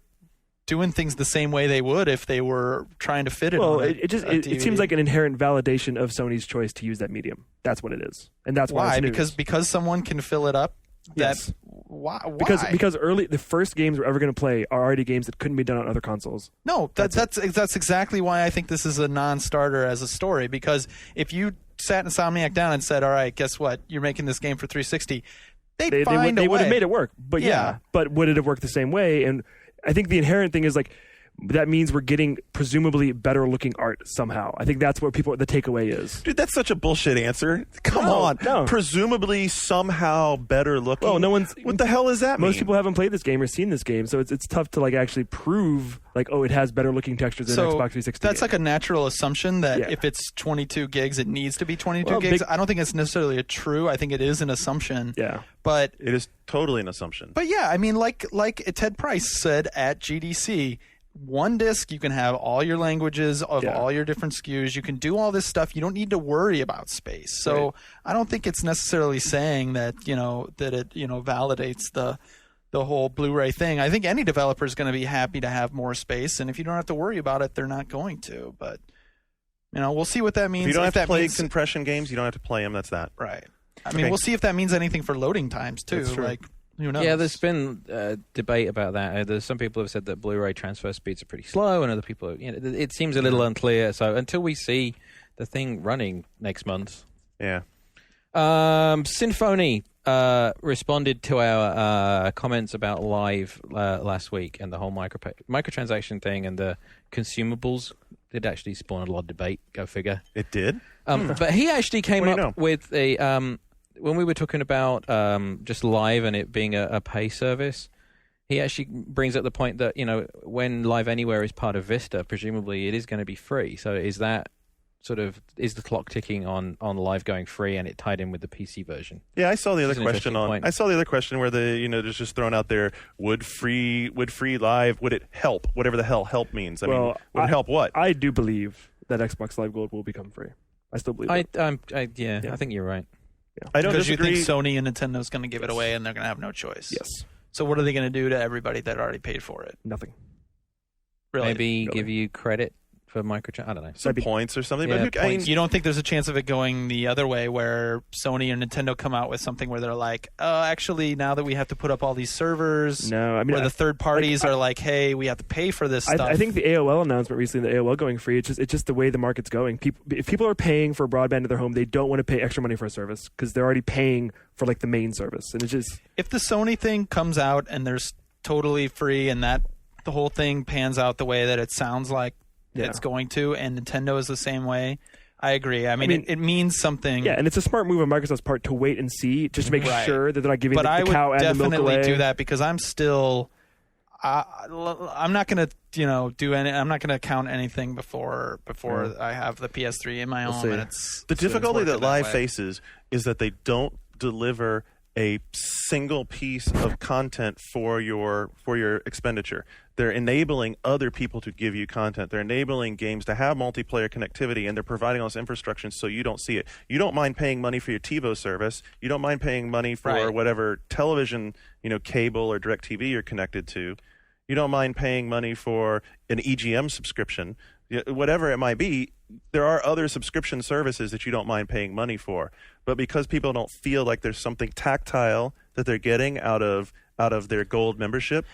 doing things the same way they would if they were trying to fit it. Well, on it seems like an inherent validation of Sony's choice to use that medium. That's what it is, and that's why. why It's news. because someone can fill it up. Yes. Why? Because the first games we're ever going to play are already games that couldn't be done on other consoles. No, that's exactly why I think this is a non-starter as a story. Because if you sat Insomniac down and said, "All right, guess what? You're making this game for 360," they'd find a they would way. have made it work. But but would it have worked the same way? And I think the inherent thing is that means we're getting presumably better looking art somehow. I think that's what the takeaway is. Dude, that's such a bullshit answer. Come No, on. no. Presumably somehow better looking. Well, no one's. What the hell does that mean? Most people haven't played this game or seen this game, so it's tough to actually prove it has better looking textures than Xbox 360. That's a natural assumption that Yeah. if it's 22 gigs, it needs to be 22 Well, gigs. I don't think it's necessarily true. I think it is an assumption. Yeah. But It is totally an assumption. yeah, I mean, like Ted Price said at GDC, one disc, you can have all your languages of all your different SKUs. You can do all this stuff. You don't need to worry about space. So Right. I don't think it's necessarily saying that that it validates the whole Blu-ray thing. I think any developer is going to be happy to have more space, and if you don't have to worry about it, they're not going to. But we'll see what that means. If you don't have to that play means, compression games, you don't have to play them. That's that. right. I mean, Okay. we'll see if that means anything for loading times too. That's true. Who knows? Yeah, there's been debate about that. There's some people have said that Blu-ray transfer speeds are pretty slow, and other people, it seems a little unclear. So until we see the thing running next month. Yeah. Symfony responded to our comments about Live last week, and the whole microtransaction thing and the consumables did actually spawn a lot of debate. Go figure. It did? But he actually came What do you up with a when we were talking about just Live and it being a pay service. He actually brings up the point that, you know, when Live Anywhere is part of Vista, presumably it is going to be free. So is that is the clock ticking on Live going free, and it tied in with the PC version? Yeah, I saw the other Which is an question interesting point. I saw the other question where there's just thrown out there, would free Live, would it help? Whatever the hell help means. I mean, would it help what? I do believe that Xbox Live Gold will become free. I still believe it. I think you're right. I don't Because you disagree. think Sony and Nintendo's going to give it away, and they're going to have no choice. Yes. So what are they going to do to everybody that already paid for it? Nothing. Really? Maybe give you credit for microtransaction. I don't know. Some Maybe. points or something. Yeah, but I mean, You don't think there's a chance of it going the other way, where Sony and Nintendo come out with something where they're like, actually, now that we have to put up all these servers, No, I mean, where the third parties are like, hey, we have to pay for this stuff. I think the AOL announcement recently, the AOL going free, it's just the way the market's going. If people are paying for broadband in their home, they don't want to pay extra money for a service because they're already paying for like the main service, and it's just if the Sony thing comes out and there's totally free, and that the whole thing pans out the way that it sounds like it's going to, and Nintendo is the same way, I agree. I mean, it means something. Yeah, and it's a smart move on Microsoft's part to wait and see, just to make Right. sure that they're not giving But the I cow would and the milk definitely away. do that, because I'm still, I'm not going to, do any. I'm not going to count anything before I have the PS3 in my We'll home, see. and it's the difficulty working that Live way. faces is that they don't deliver a single piece of content for your expenditure. They're enabling other people to give you content. They're enabling games to have multiplayer connectivity, and they're providing all this infrastructure so you don't see it. You don't mind paying money for your TiVo service. You don't mind paying money for Right. whatever television, cable or DirecTV you're connected to. You don't mind paying money for an EGM subscription. Whatever it might be, there are other subscription services that you don't mind paying money for. But because people don't feel like there's something tactile that they're getting out of their gold membership,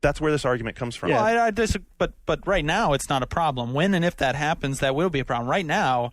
that's where this argument comes from. Well, I disagree, but right now it's not a problem. When and if that happens, that will be a problem. Right now,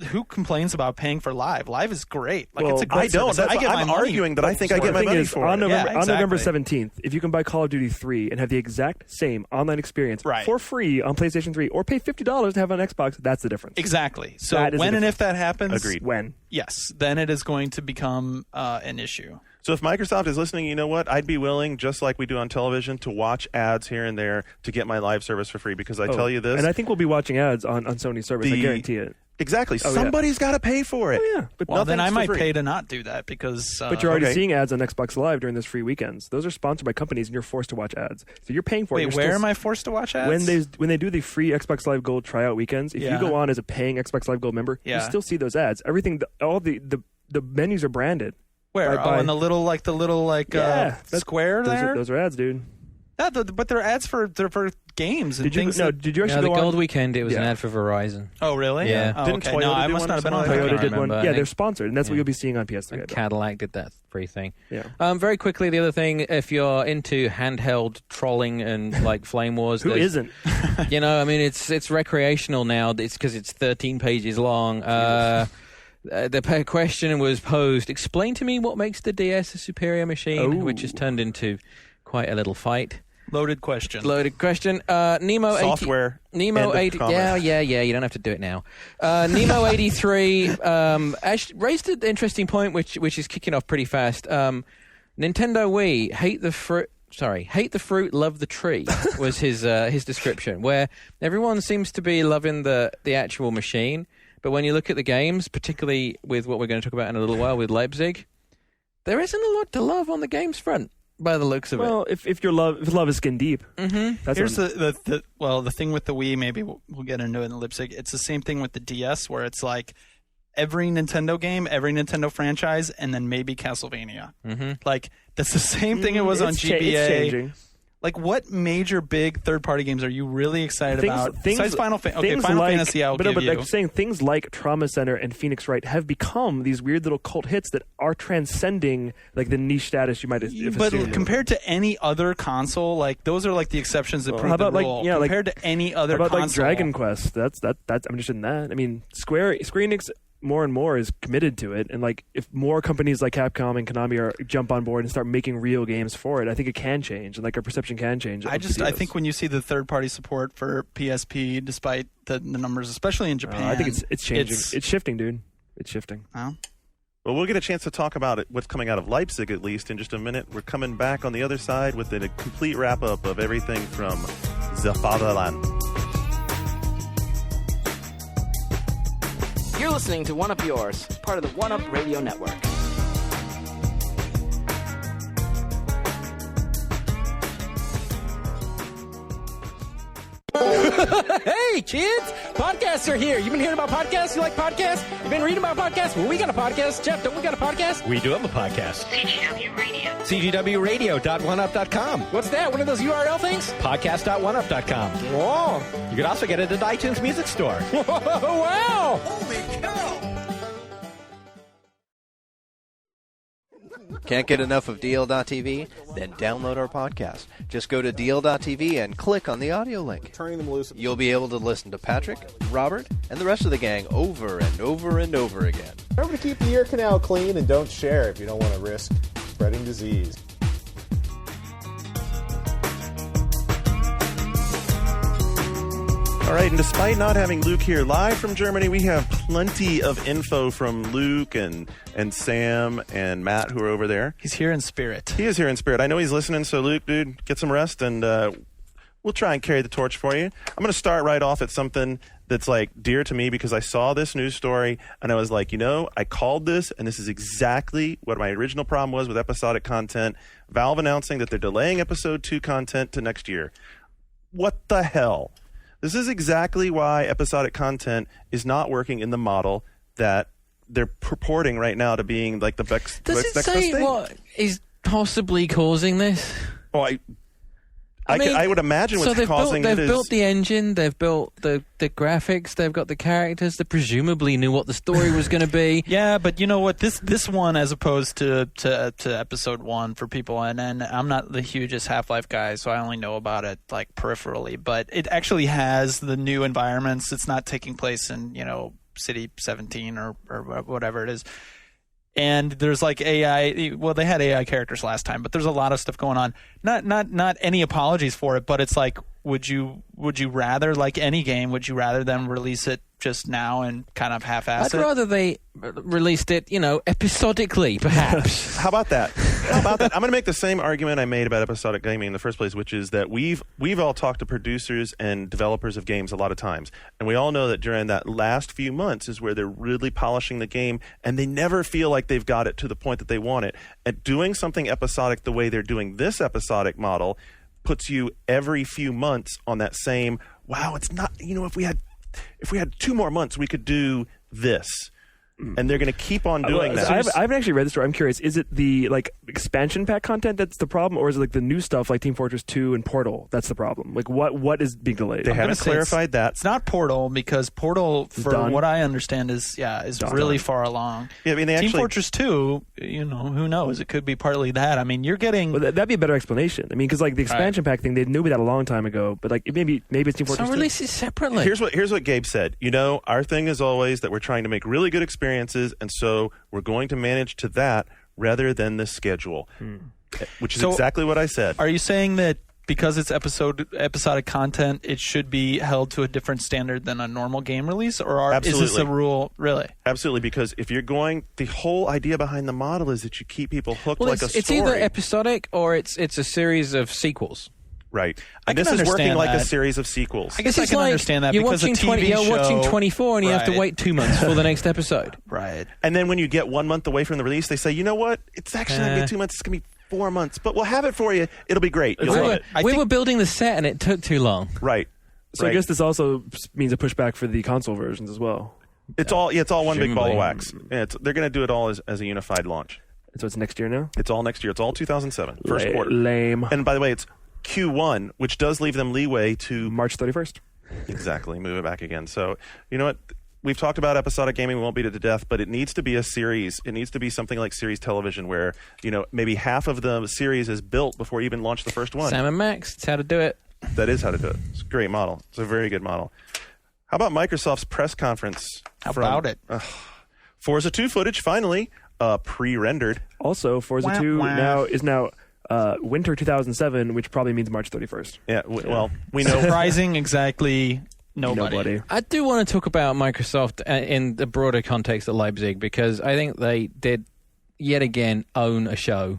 who complains about paying for Live? Live is great. Like, Well, it's a great I don't. service. I get I'm my money. arguing that I think I The get my thing money is, for on it. November, Yeah, on November exactly. 17th, if you can buy Call of Duty 3 and have the exact same online experience Right. for free on PlayStation 3, or pay $50 to have it on Xbox, that's the difference. Exactly. So That is when the and if that happens, Agreed. When? yes, then it is going to become an issue. So if Microsoft is listening, you know what? I'd be willing, just like we do on television, to watch ads here and there to get my Live service for free, because I tell you this. And I think we'll be watching ads on Sony's service. I guarantee it. Exactly. Oh, yeah. Somebody's got to pay for it. Oh, yeah. But, Well, then I Nothing's might for free. pay to not do that, because but you're already Okay. seeing ads on Xbox Live during those free weekends. Those are sponsored by companies, and you're forced to watch ads. So you're paying for it. wait, You're where still- am I forced to watch ads? when they do the free Xbox Live Gold tryout weekends, if Yeah. you go on as a paying Xbox Live Gold member, you Yeah. still see those ads. Everything, all the menus are branded. Where? by- Oh, in the little that's- square there. Those are ads, dude. Yeah, but they're ads for games and Did you? things. No, that- did you Yeah, actually the go Gold on? Weekend, it was an Yeah. ad for Verizon. Oh, really? Yeah. Oh, Didn't okay. Toyota No, I do must one not or have been on something like Toyota that? did one. remember. I Yeah, think- they're sponsored, and that's what Yeah. you'll be seeing on PS3. I And bet. Cadillac did that free thing. Yeah. Very quickly, the other thing, if you're into handheld trolling and like Flame Wars, Who there's- isn't? I mean, it's recreational now. It's because it's 13 pages long. The question was posed: explain to me what makes the DS a superior machine, Oh. which has turned into quite a little fight. Loaded question. Loaded question. Nemo Software. 80. Nemo End of 80. comment. Yeah. You don't have to do it now. Nemo 83 actually raised an interesting point, which is kicking off pretty fast. Nintendo Wii hate the fruit, love the tree was his description. Where everyone seems to be loving the actual machine, but when you look at the games, particularly with what we're going to talk about in a little while with Leipzig, there isn't a lot to love on the games front by the looks of it. Well, if love is skin deep, that's Here's what- the thing with the Wii. Maybe we'll get into it in Leipzig. It's the same thing with the DS, where it's like every Nintendo game, every Nintendo franchise, and then maybe Castlevania. Mm-hmm. Like that's the same thing it was on It's GBA. It's changing. Like, what major big third-party games are you really excited about? Besides Final Fantasy, I'll give you. Like saying things like Trauma Center and Phoenix Wright have become these weird little cult hits that are transcending like the niche status you might have assumed. But compared to any other console, like those are like the exceptions that prove the rule. Compared to any other console, like Dragon Quest, that's I'm interested in that. I mean, Square Enix more and more is committed to it, and like if more companies like Capcom and Konami jump on board and start making real games for it, I think it can change, and like our perception can change. I think when you see the third-party support for PSP, despite the numbers, especially in Japan, I think it's changing. It's shifting, dude. It's shifting. Well, we'll get a chance to talk about what's coming out of Leipzig, at least, in just a minute. We're coming back on the other side with a complete wrap-up of everything from the Fatherland. You're listening to One Up Yours, part of the One Up Radio Network. Hey, kids! Podcasts are here. You've been hearing about podcasts? You like podcasts? You've been reading about podcasts? Well, we got a podcast. Jeff, don't we got a podcast? We do have a podcast. CGW Radio. CGWradio.oneup.com. What's that? One of those URL things? Podcast.oneup.com. Whoa! You can also get it at iTunes Music Store. Wow! Can't get enough of DL.TV? Then download our podcast. Just go to DL.TV and click on the audio link. Turning them loose. You'll be able to listen to Patrick, Robert, and the rest of the gang over and over and over again. Remember to keep the ear canal clean and don't share if you don't want to risk spreading disease. All right, and despite not having Luke here live from Germany, we have plenty of info from Luke and Sam and Matt, who are over there. He's here in spirit. He is here in spirit. I know he's listening, so Luke, dude, get some rest, and we'll try and carry the torch for you. I'm going to start right off at something that's like dear to me because I saw this news story, and I was like, I called this, and this is exactly what my original problem was with episodic content. Valve announcing that they're delaying Episode 2 content to next year. What the hell? This is exactly why episodic content is not working in the model that they're purporting right now to being like the next Does it best say thing. what is possibly causing this? Oh, I would imagine what's causing it is... They've built the engine, they've built the graphics, they've got the characters, they presumably knew what the story was going to be. Yeah, but you know what? This one, as opposed to Episode 1 for people, and I'm not the hugest Half-Life guy, so I only know about it like peripherally, but it actually has the new environments. It's not taking place in, City 17 or whatever it is. And there's like AI. Well, they had AI characters last time, but there's a lot of stuff going on. Not any apologies for it, but it's like, would you rather, like any game, would you rather them release it just now and kind of half-ass it? I'd rather they released it, episodically, perhaps. How about that? I'm going to make the same argument I made about episodic gaming in the first place, which is that we've all talked to producers and developers of games a lot of times, and we all know that during that last few months is where they're really polishing the game, and they never feel like they've got it to the point that they want it. And doing something episodic the way they're doing this episodic model puts you every few months on that same, wow, it's not, if we had 2 more months, we could do this. And they're going to keep on doing that. I haven't actually read the story. I'm curious. Is it the expansion pack content that's the problem, or is it like the new stuff like Team Fortress 2 and Portal that's the problem? Like what is being delayed? They haven't clarified that. It's not Portal, because Portal, for what I understand, is really far along. Yeah, I mean, Team Fortress 2, who knows? It could be partly that. I mean, you're getting... Well, that'd be a better explanation. I mean, because like the expansion pack thing, they knew that a long time ago, but like maybe it's Team Fortress 2. So release it separately. Here's what Gabe said. Our thing is always that we're trying to make really good experiences, and so we're going to manage to that rather than the schedule, which is exactly what I said. Are you saying that because it's episodic content, it should be held to a different standard than a normal game release, or is this a rule? Really? Absolutely, because if you're going, the whole idea behind the model is that you keep people hooked like a story. It's either episodic or it's a series of sequels. Right. And this is working like a series of sequels. I guess I can understand that, you're because watching you're watching 24 and you have to wait 2 months for the next episode. Right. And then when you get 1 month away from the release, they say, you know what? It's actually not going to be 2 months. It's going to be 4 months. But we'll have it for you. It'll be great. You'll love it. We were building the set and it took too long. Right. So I guess this also means a pushback for the console versions as well. It's all one big ball of wax. Yeah, they're going to do it all as a unified launch. So it's next year now? It's all next year. It's all 2007, first quarter. Lame. And by the way, it's Q1, which does leave them leeway to March 31st. exactly move it back again. So you know what? We've talked about episodic gaming. We won't beat it to death, but it needs to be a series. It needs to be something like series television where, maybe half of the series is built before you even launch the first one. Sam and Max, it's how to do it. That is how to do it. It's a great model. It's a very good model. How about Microsoft's press conference? How about it? Forza 2 footage, finally, pre-rendered. Also, Forza 2 is now winter 2007, which probably means March 31st. Yeah, well, we know. Surprising exactly nobody. I do want to talk about Microsoft in the broader context at Leipzig because I think they did yet again own a show.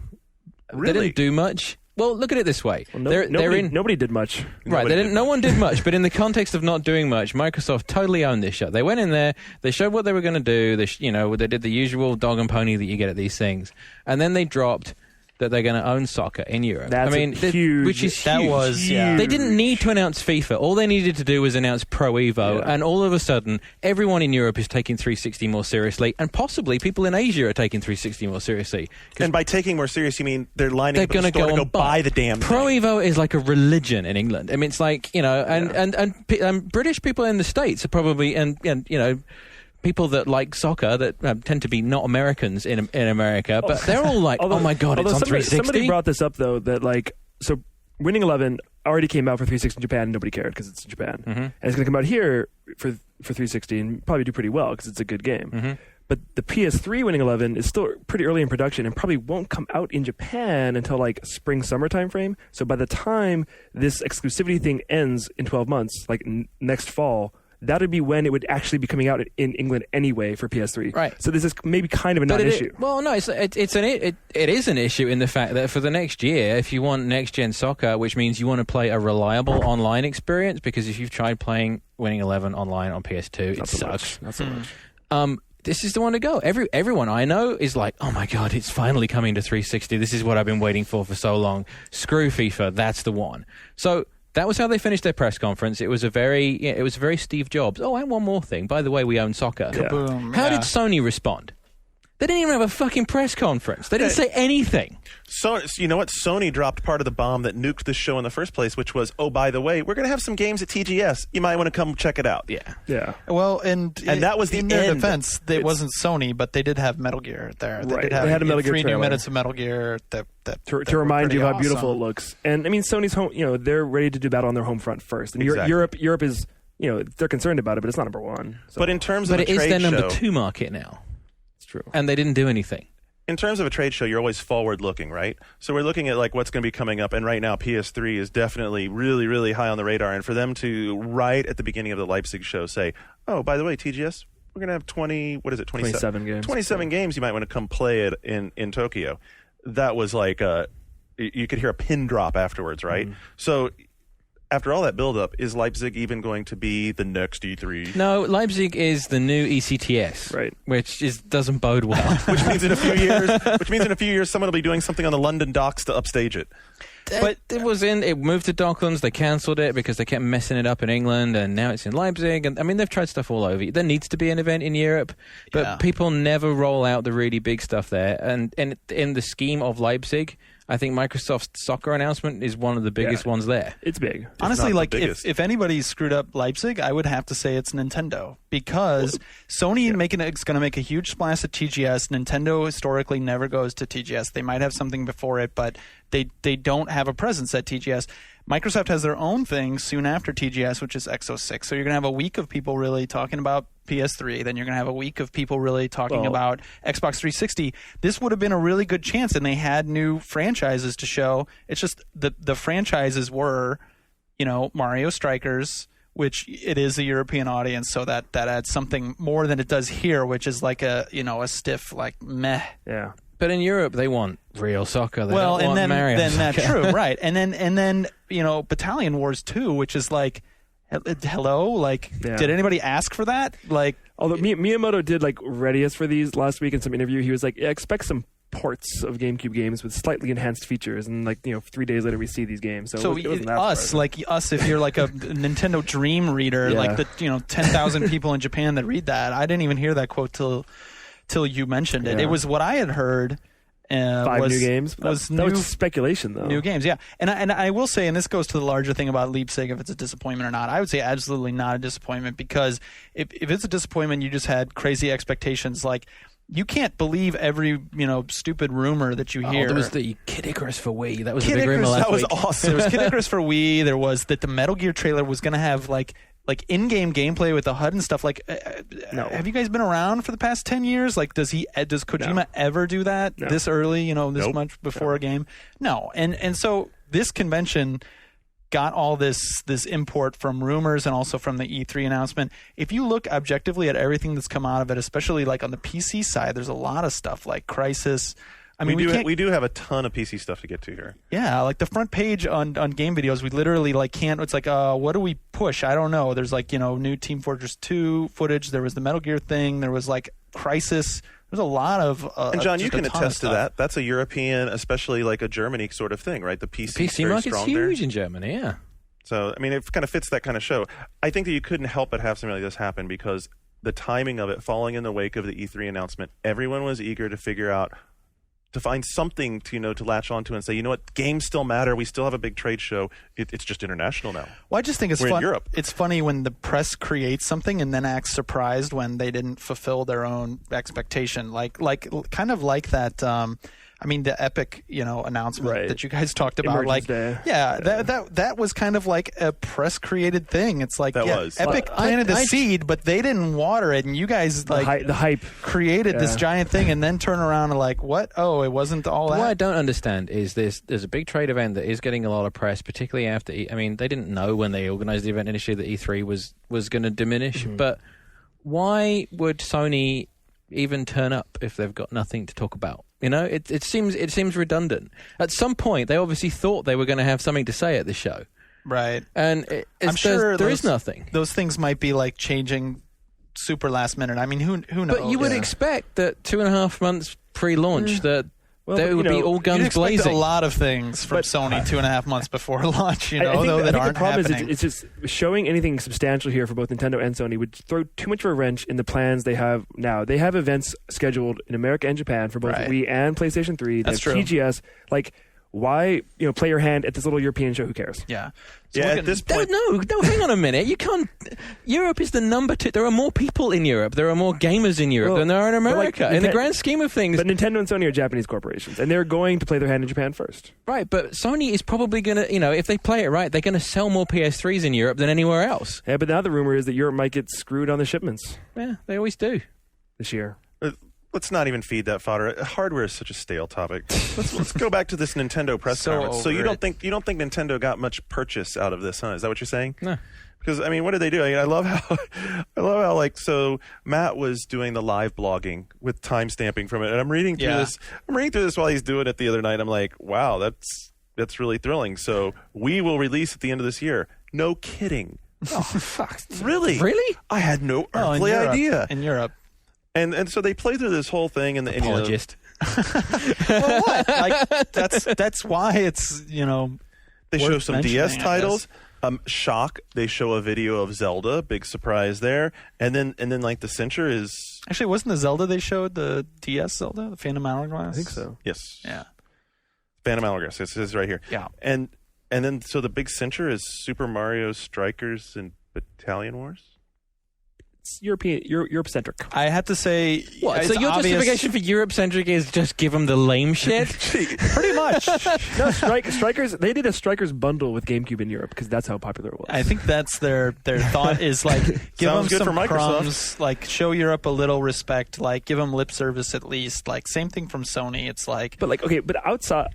Really? They didn't do much. Well, look at it this way. Well, nobody did much. Right, no one did much, but in the context of not doing much, Microsoft totally owned this show. They went in there, they showed what they were going to do, they did the usual dog and pony that you get at these things, and then they dropped that they're going to own soccer in Europe. That's huge. Which is that huge. was, yeah. They didn't need to announce FIFA. All they needed to do was announce Pro Evo, and all of a sudden, everyone in Europe is taking 360 more seriously, and possibly people in Asia are taking 360 more seriously. And by taking more serious, you mean they're lining up at the They're store going to go buy the damn Pro thing. Evo is like a religion in England. I mean, it's like, and British people in the States are probably, and people that like soccer that tend to be not Americans in America, but they're all like, oh my God, it's on 360. Somebody brought this up, though, that so Winning 11 already came out for 360 in Japan and nobody cared because it's in Japan. Mm-hmm. And it's going to come out here for 360 and probably do pretty well because it's a good game. Mm-hmm. But the PS3 Winning 11 is still pretty early in production and probably won't come out in Japan until like spring-summer time frame. So by the time this exclusivity thing ends in 12 months, like next fall, that would be when it would actually be coming out in England anyway for PS3. Right. So this is maybe kind of a non-issue. Well, no, it is an issue in the fact that for the next year, if you want next-gen soccer, which means you want to play a reliable online experience, because if you've tried playing Winning 11 online on PS2, it sucks. Not so much. This is the one to go. Everyone I know is like, oh my God, it's finally coming to 360. This is what I've been waiting for so long. Screw FIFA, that's the one. So that was how they finished their press conference. It was a very Steve Jobs. Oh, and one more thing. By the way, we own soccer. Yeah. Kaboom. How did Sony respond? They didn't even have a fucking press conference. They didn't say anything. So you know what? Sony dropped part of the bomb that nuked this show in the first place, which was, oh, by the way, we're going to have some games at TGS. You might want to come check it out. Yeah. Well, and that was the in their end. defense, it wasn't Sony, but they did have Metal Gear there. They Right. did have They had a Metal Gear 3 new trailer. minutes of Metal Gear that To were remind you pretty how beautiful awesome. it looks. And I mean, Sony's home, they're ready to do battle on their home front first. And Exactly. Europe is, they're concerned about it, but it's not number one. So But in terms But of it a is trade their number show, 2 market now. it's true. And they didn't do anything. in terms of a trade show, you're always forward-looking, right? So we're looking at like what's going to be coming up, and right now PS3 is definitely really, really high on the radar. And for them to right at the beginning of the Leipzig show say, "Oh, by the way, TGS, we're going to have 27 games. 27 games. You might want to come play it in Tokyo." That was like you could hear a pin drop afterwards, right? Mm-hmm. So after all that build-up, is Leipzig even going to be the next E3? No, Leipzig is the new ECTS, Right. Which doesn't bode well. Which means in a few years, someone will be doing something on the London docks to upstage it. But it moved to Docklands. They cancelled it because they kept messing it up in England, and now it's in Leipzig. And I mean, they've tried stuff all over. There needs to be an event in Europe, but people never roll out the really big stuff there. And in the scheme of Leipzig, I think Microsoft's soccer announcement is one of the biggest ones there. It's big. Honestly, not like the biggest. if anybody's screwed up Leipzig, I would have to say it's Nintendo, because Sony is going to make a huge splash at TGS. Nintendo historically never goes to TGS. They might have something before it, but they don't have a presence at TGS. Microsoft has their own thing soon after TGS, which is Exo 6. So you're going to have a week of people really talking about PS3. Then you're going to have a week of people really talking about Xbox 360. This would have been a really good chance, and they had new franchises to show. It's just the franchises were, Mario Strikers, which it is a European audience, so that adds something more than it does here, which is like a stiff, like, meh. Yeah. But in Europe, they want real soccer. They Well, don't and want Mario then that's soccer. true, right? And then Battalion Wars 2, which is like, hello, like, did anybody ask for that? Like, Although Miyamoto did ready us for these last week in some interview. He was like, yeah, expect some ports of GameCube games with slightly enhanced features, and 3 days later we see these games. So it wasn't that us, if you're like a Nintendo Dream reader, like the 10,000 people in Japan that read that. I didn't even hear that quote till you mentioned it. Yeah. It was what I had heard, 5 was new games. That was speculation, though. New games, yeah. And I will say, and this goes to the larger thing about Leipzig, if it's a disappointment or not. I would say absolutely not a disappointment, because if it's a disappointment, you just had crazy expectations. Like, you can't believe every stupid rumor that you hear. There was the Kid Icarus for Wii. That was a big rumor last week. That was week. awesome. There was Kid Icarus for Wii. There was that the Metal Gear trailer was going to have like in-game gameplay with the HUD and stuff. Like, no. Have you guys been around for the past 10 years? Like, does Kojima ever do that this early? This much before a game? No. And so this convention got all this import from rumors and also from the E3 announcement. If you look objectively at everything that's come out of it, especially like on the PC side, there's a lot of stuff like Crysis. I mean, we do have a ton of PC stuff to get to here. Yeah, like the front page on game videos, we literally can't. It's like, what do we push? I don't know. There's new Team Fortress 2 footage. There was the Metal Gear thing. There was like Crysis. There's a lot of. And John, you can attest to that. That's a European, especially like a Germany sort of thing, right? The PC market's huge in Germany. Yeah. So I mean, it kind of fits that kind of show. I think that you couldn't help but have something like this happen because the timing of it falling in the wake of the E3 announcement, everyone was eager to figure out. To find something to latch onto and say, you know what, games still matter. We still have a big trade show. It's just international now. Well, I just think it's We're fun. In Europe. It's funny when the press creates something and then acts surprised when they didn't fulfill their own expectation. Kind of like that. The Epic, announcement that you guys talked about. Emergence Day. That was kind of like a press created thing. It's like was. Epic planted the seed, but they didn't water it, and you guys the hype created this giant thing, and then turn around and like, what? Oh, it wasn't all that. What I don't understand is there's a big trade event that is getting a lot of press, particularly after. They didn't know when they organized the event initially that E3 was going to diminish, but why would Sony even turn up if they've got nothing to talk about? It seems redundant. At some point, they obviously thought they were going to have something to say at the show, right? And I'm sure there is nothing. Those things might be like changing super last minute. I mean, who knows? But you would expect that 2.5 months pre-launch that there would be all guns blazing. A lot of things from Sony 2.5 months before launch. I think aren't the problem happening. is it's just showing anything substantial here for both Nintendo and Sony would throw too much of a wrench in the plans they have now. They have events scheduled in America and Japan for both Wii and PlayStation 3. That's true. TGS, why play your hand at this little European show? Who cares? Yeah. At this point, no, hang on a minute. You can't. Europe is the number 2. There are more people in Europe. There are more gamers in Europe than there are in America. In the grand scheme of things. But Nintendo and Sony are Japanese corporations, and they're going to play their hand in Japan first. Right, but Sony is probably going to, if they play it right, they're going to sell more PS3s in Europe than anywhere else. Yeah, but now the rumor is that Europe might get screwed on the shipments. Yeah, they always do. This year. let's not even feed that fodder. Hardware is such a stale topic. Let's go back to this Nintendo press conference. So you don't think Nintendo got much purchase out of this, huh? Is that what you're saying? No. Because I mean, what did they do? I love how like, so Matt was doing the live blogging with time stamping from it, and I'm reading through this. I'm reading through this while he's doing it the other night. I'm like, wow, that's really thrilling. So we will release at the end of this year. No kidding. Oh, fuck. Really? Really? I had no earthly idea. In Europe. And so they play through this whole thing, and apologist. Well, what? Like that's why it's they show some DS titles. Shock. They show a video of Zelda. Big surprise there. And then like the censure is actually wasn't the Zelda they showed the DS Zelda, the Phantom Hourglass? I think so. Yes. Yeah. Phantom Hourglass. This is right here. Yeah. And then so the big censure is Super Mario Strikers and Battalion Wars. It's Europe-centric. I have to say, what? So your justification for Europe-centric is just give them the lame shit? Pretty much. No, Strikers. They did a Strikers bundle with GameCube in Europe because that's how popular it was. I think that's their thought is like give them good some for crumbs, like show Europe a little respect, like give them lip service at least. Like same thing from Sony. It's like, but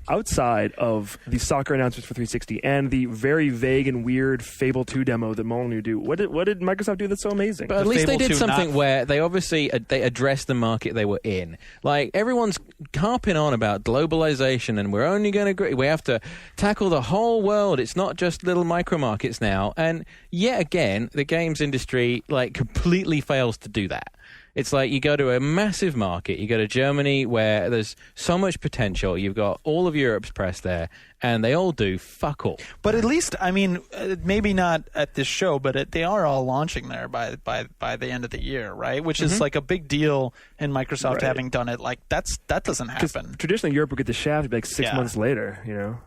outside of the soccer announcements for 360 and the very vague and weird Fable 2 demo that Molyneux do, what did Microsoft do that's so amazing? But at least they did something where they obviously they addressed the market they were in. Like everyone's harping on about globalization, and we're only going to we have to tackle the whole world. It's not just little micro markets now. And yet again, the games industry like completely fails to do that. It's like you go to a massive market. You go to Germany where there's so much potential. You've got all of Europe's press there, and they all do fuck all. But at least, I mean, maybe not at this show, but they are all launching there by the end of the year, right? Which is like a big deal in Microsoft having done it. Like that doesn't happen. Traditionally, Europe would get the Shaft like 6 months later. You know.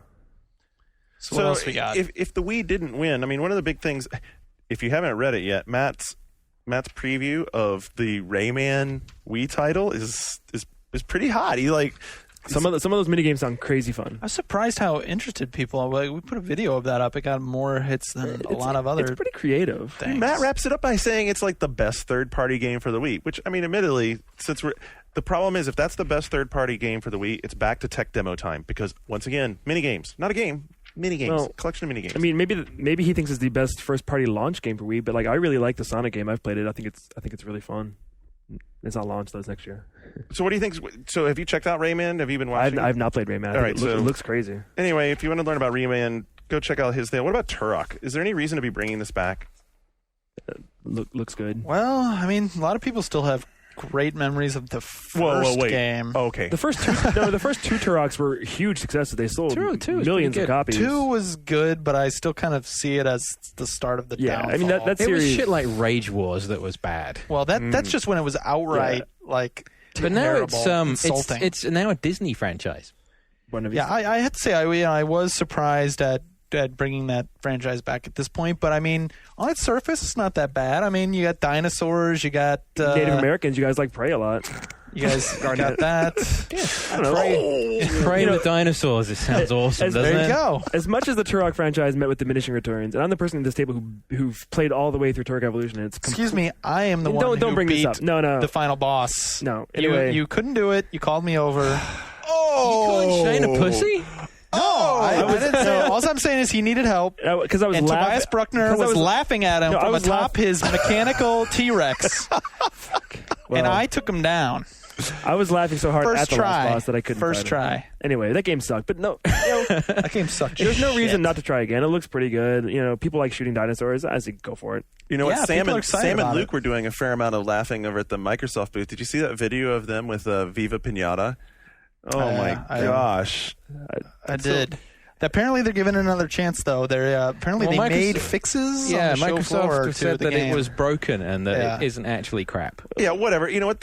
So what else we got? If the Wii didn't win, I mean, one of the big things, if you haven't read it yet, Matt's preview of the Rayman Wii title is pretty hot. He like some of those mini games sound crazy fun. I was surprised how interested people are. Like, we put a video of that up. It got more hits than a lot of other. It's pretty creative. Things. Matt wraps it up by saying it's like the best third-party game for the Wii. Which, I mean, admittedly, the problem is if that's the best third-party game for the Wii, it's back to tech demo time because once again, mini games, not a game. Mini games, collection of mini games. I mean, maybe he thinks it's the best first-party launch game for Wii, but like I really like the Sonic game. I've played it. I think it's really fun. It's not launched though. It's next year. So what do you think? So have you checked out Rayman? Have you been watching? I've not played Rayman. All right, it looks crazy. Anyway, if you want to learn about Rayman, go check out his thing. What about Turok? Is there any reason to be bringing this back? Looks good. Well, I mean, a lot of people still have great memories of the first game. Okay. The first two Turoks were huge successes. They sold millions of copies. 2 was good, but I still kind of see it as the start of the downfall. I mean that It series. was shit like Rage Wars that was bad. Well, that's just when it was outright like But now terrible, insulting. it's now a Disney franchise. I had to say I was surprised at bringing that franchise back at this point, but I mean, on its surface, it's not that bad. I mean, you got dinosaurs, you got Native Americans. You guys like Prey a lot. You guys got that. I don't know. Prey with dinosaurs. It sounds awesome, doesn't it? There you go. As much as the Turok franchise met with diminishing returns, and I'm the person at this table who've played all the way through Turok Evolution. And it's Excuse me, I am the one don't who bring beat this up. No. the final boss. No. Anyway, You couldn't do it. You called me over. You calling Shane a pussy? I didn't say. All I'm saying is he needed help. because I was And laughing. Tobias Bruckner was laughing at him No, I from was atop his mechanical T-Rex. And I took him down. I was laughing so hard First at the try. last boss that I couldn't. First fight try. him. Anyway, that game sucked. But no, That game sucked. there's no reason not to try again. It looks pretty good. People like shooting dinosaurs. I say go for it. You know Yeah, what? people are excited Sam and about Luke it. were doing a fair amount of laughing over at the Microsoft booth. Did you see that video of them with Viva Pinata? Oh my gosh! I did. Apparently, they're giving it another chance, though. They're apparently they made fixes. Yeah, on the show floor Microsoft to said the that game. it was broken and that it isn't actually crap. Yeah, whatever. You know what?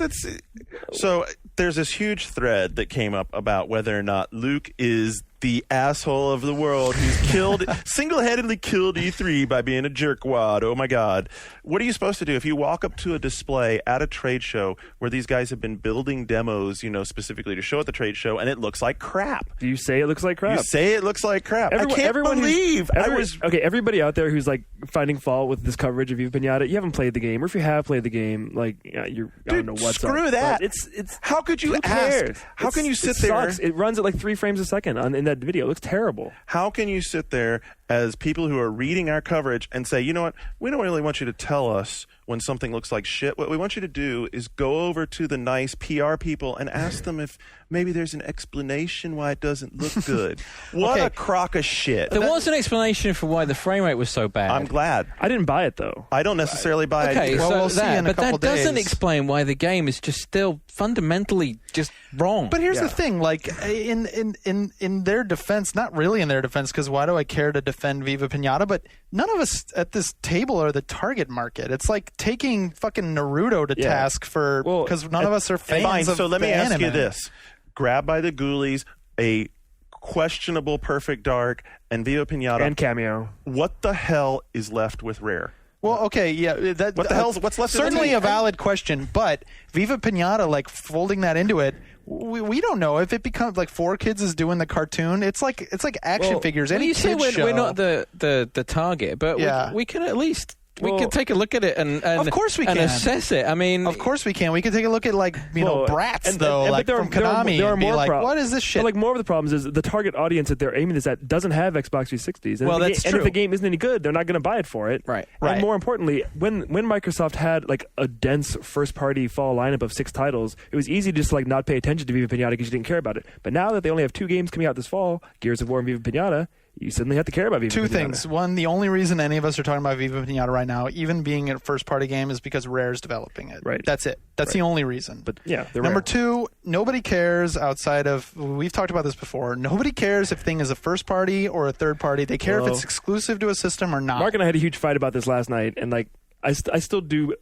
So there's this huge thread that came up about whether or not Luke is the asshole of the world who's single-handedly killed E3 by being a jerkwad. Oh my God. What are you supposed to do if you walk up to a display at a trade show where these guys have been building demos, specifically to show at the trade show, and it looks like crap? Do you say it looks like crap? You say it looks like crap. I can't believe everybody out there who's like finding fault with this coverage of Viva Pinata, you haven't played the game, or if you have played the game, like I don't know what's screw up. that. But it's how could you who ask? cares? How can you sit it there? Sucks. It runs at like 3 frames a second in that video. It looks terrible. How can you sit there as people who are reading our coverage and say, you know what, we don't really want you to tell us when something looks like shit. What we want you to do is go over to the nice PR people and ask them if maybe there's an explanation why it doesn't look good. What a crock of shit. There was an explanation for why the frame rate was so bad. I'm glad. I didn't buy it though. I don't necessarily buy it. Okay, either. Well, so we'll see in a but couple that doesn't days. explain why the game is just still fundamentally just wrong. But here's the thing, like in their defense, not really in their defense, because why do I care to defend Viva Pinata? But none of us at this table are the target market. It's like taking fucking Naruto to task for because none of us are fans Fine, of so let the me ask anime. you this. Grab by the Ghoulies, a questionable Perfect Dark, and Viva Pinata. And Cameo. What the hell is left with Rare? Well, okay, yeah. What the hell's what's left? Certainly a valid question, but Viva Pinata, like folding that into it, we don't know if it becomes like 4Kids is doing the cartoon. It's like action figures. Any you say kid show. we're not the target, but we can at least. We can take a look at it and of course we and can assess it. I mean, of course we can. We can take a look at Bratz though, but like there are- from Konami, there are and be more like, problems. what is this shit? But like more of the problems is the target audience that they're aiming this at doesn't have Xbox 360s. And Well, that's And true. if the game isn't any good, they're not going to buy it for it. Right. And more importantly, when Microsoft had like a dense first-party fall lineup of 6 titles, it was easy to just like not pay attention to Viva Pinata because you didn't care about it. But now that they only have 2 games coming out this fall, Gears of War and Viva Pinata, you suddenly have to care about Viva Two Pinata. things. One, the only reason any of us are talking about Viva Pinata right now, even being a first-party game, is because Rare's developing it. Right. That's it. That's the only reason. But yeah, they're Number rare. two, nobody cares outside of, we've talked about this before, nobody cares if thing is a first party or a third party. They care if Well, it's exclusive to a system or not. Mark and I had a huge fight about this last night, and like I still do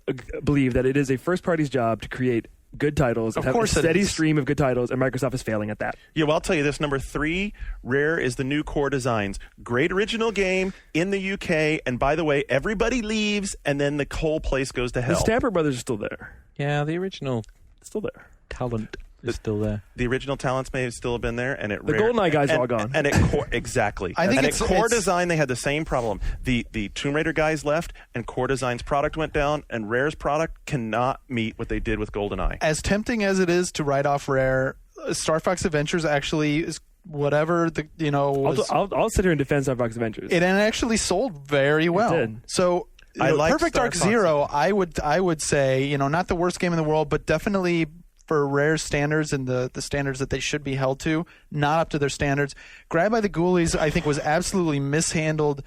believe that it is a first party's job to create good titles and Of have course a it steady is. stream of good titles, and Microsoft is failing at that. Yeah, well, I'll tell you this. Number 3, Rare is the new Core Designs. Great original game in the UK, and by the way, everybody leaves, and then the whole place goes to The hell. Stamper Brothers are still there. Yeah, the original Still there. talent is still there. The original talents may have still have been there, and it The GoldenEye guys are and, all gone. And at Core, exactly. I think and it's- at Core it's- Design, they had the same problem. The Tomb Raider guys left, and Core Design's product went down, and Rare's product cannot meet what they did with GoldenEye. As tempting as it is to write off Rare, Star Fox Adventures actually is whatever the, was, I'll sit here and defend Star Fox Adventures. it actually sold very well. did. So I like Perfect Star Dark Fox. Zero, I would say, not the worst game in the world, but definitely for Rare's standards and the standards that they should be held to, not up to their standards. Grab by the Ghoulies, I think, was absolutely mishandled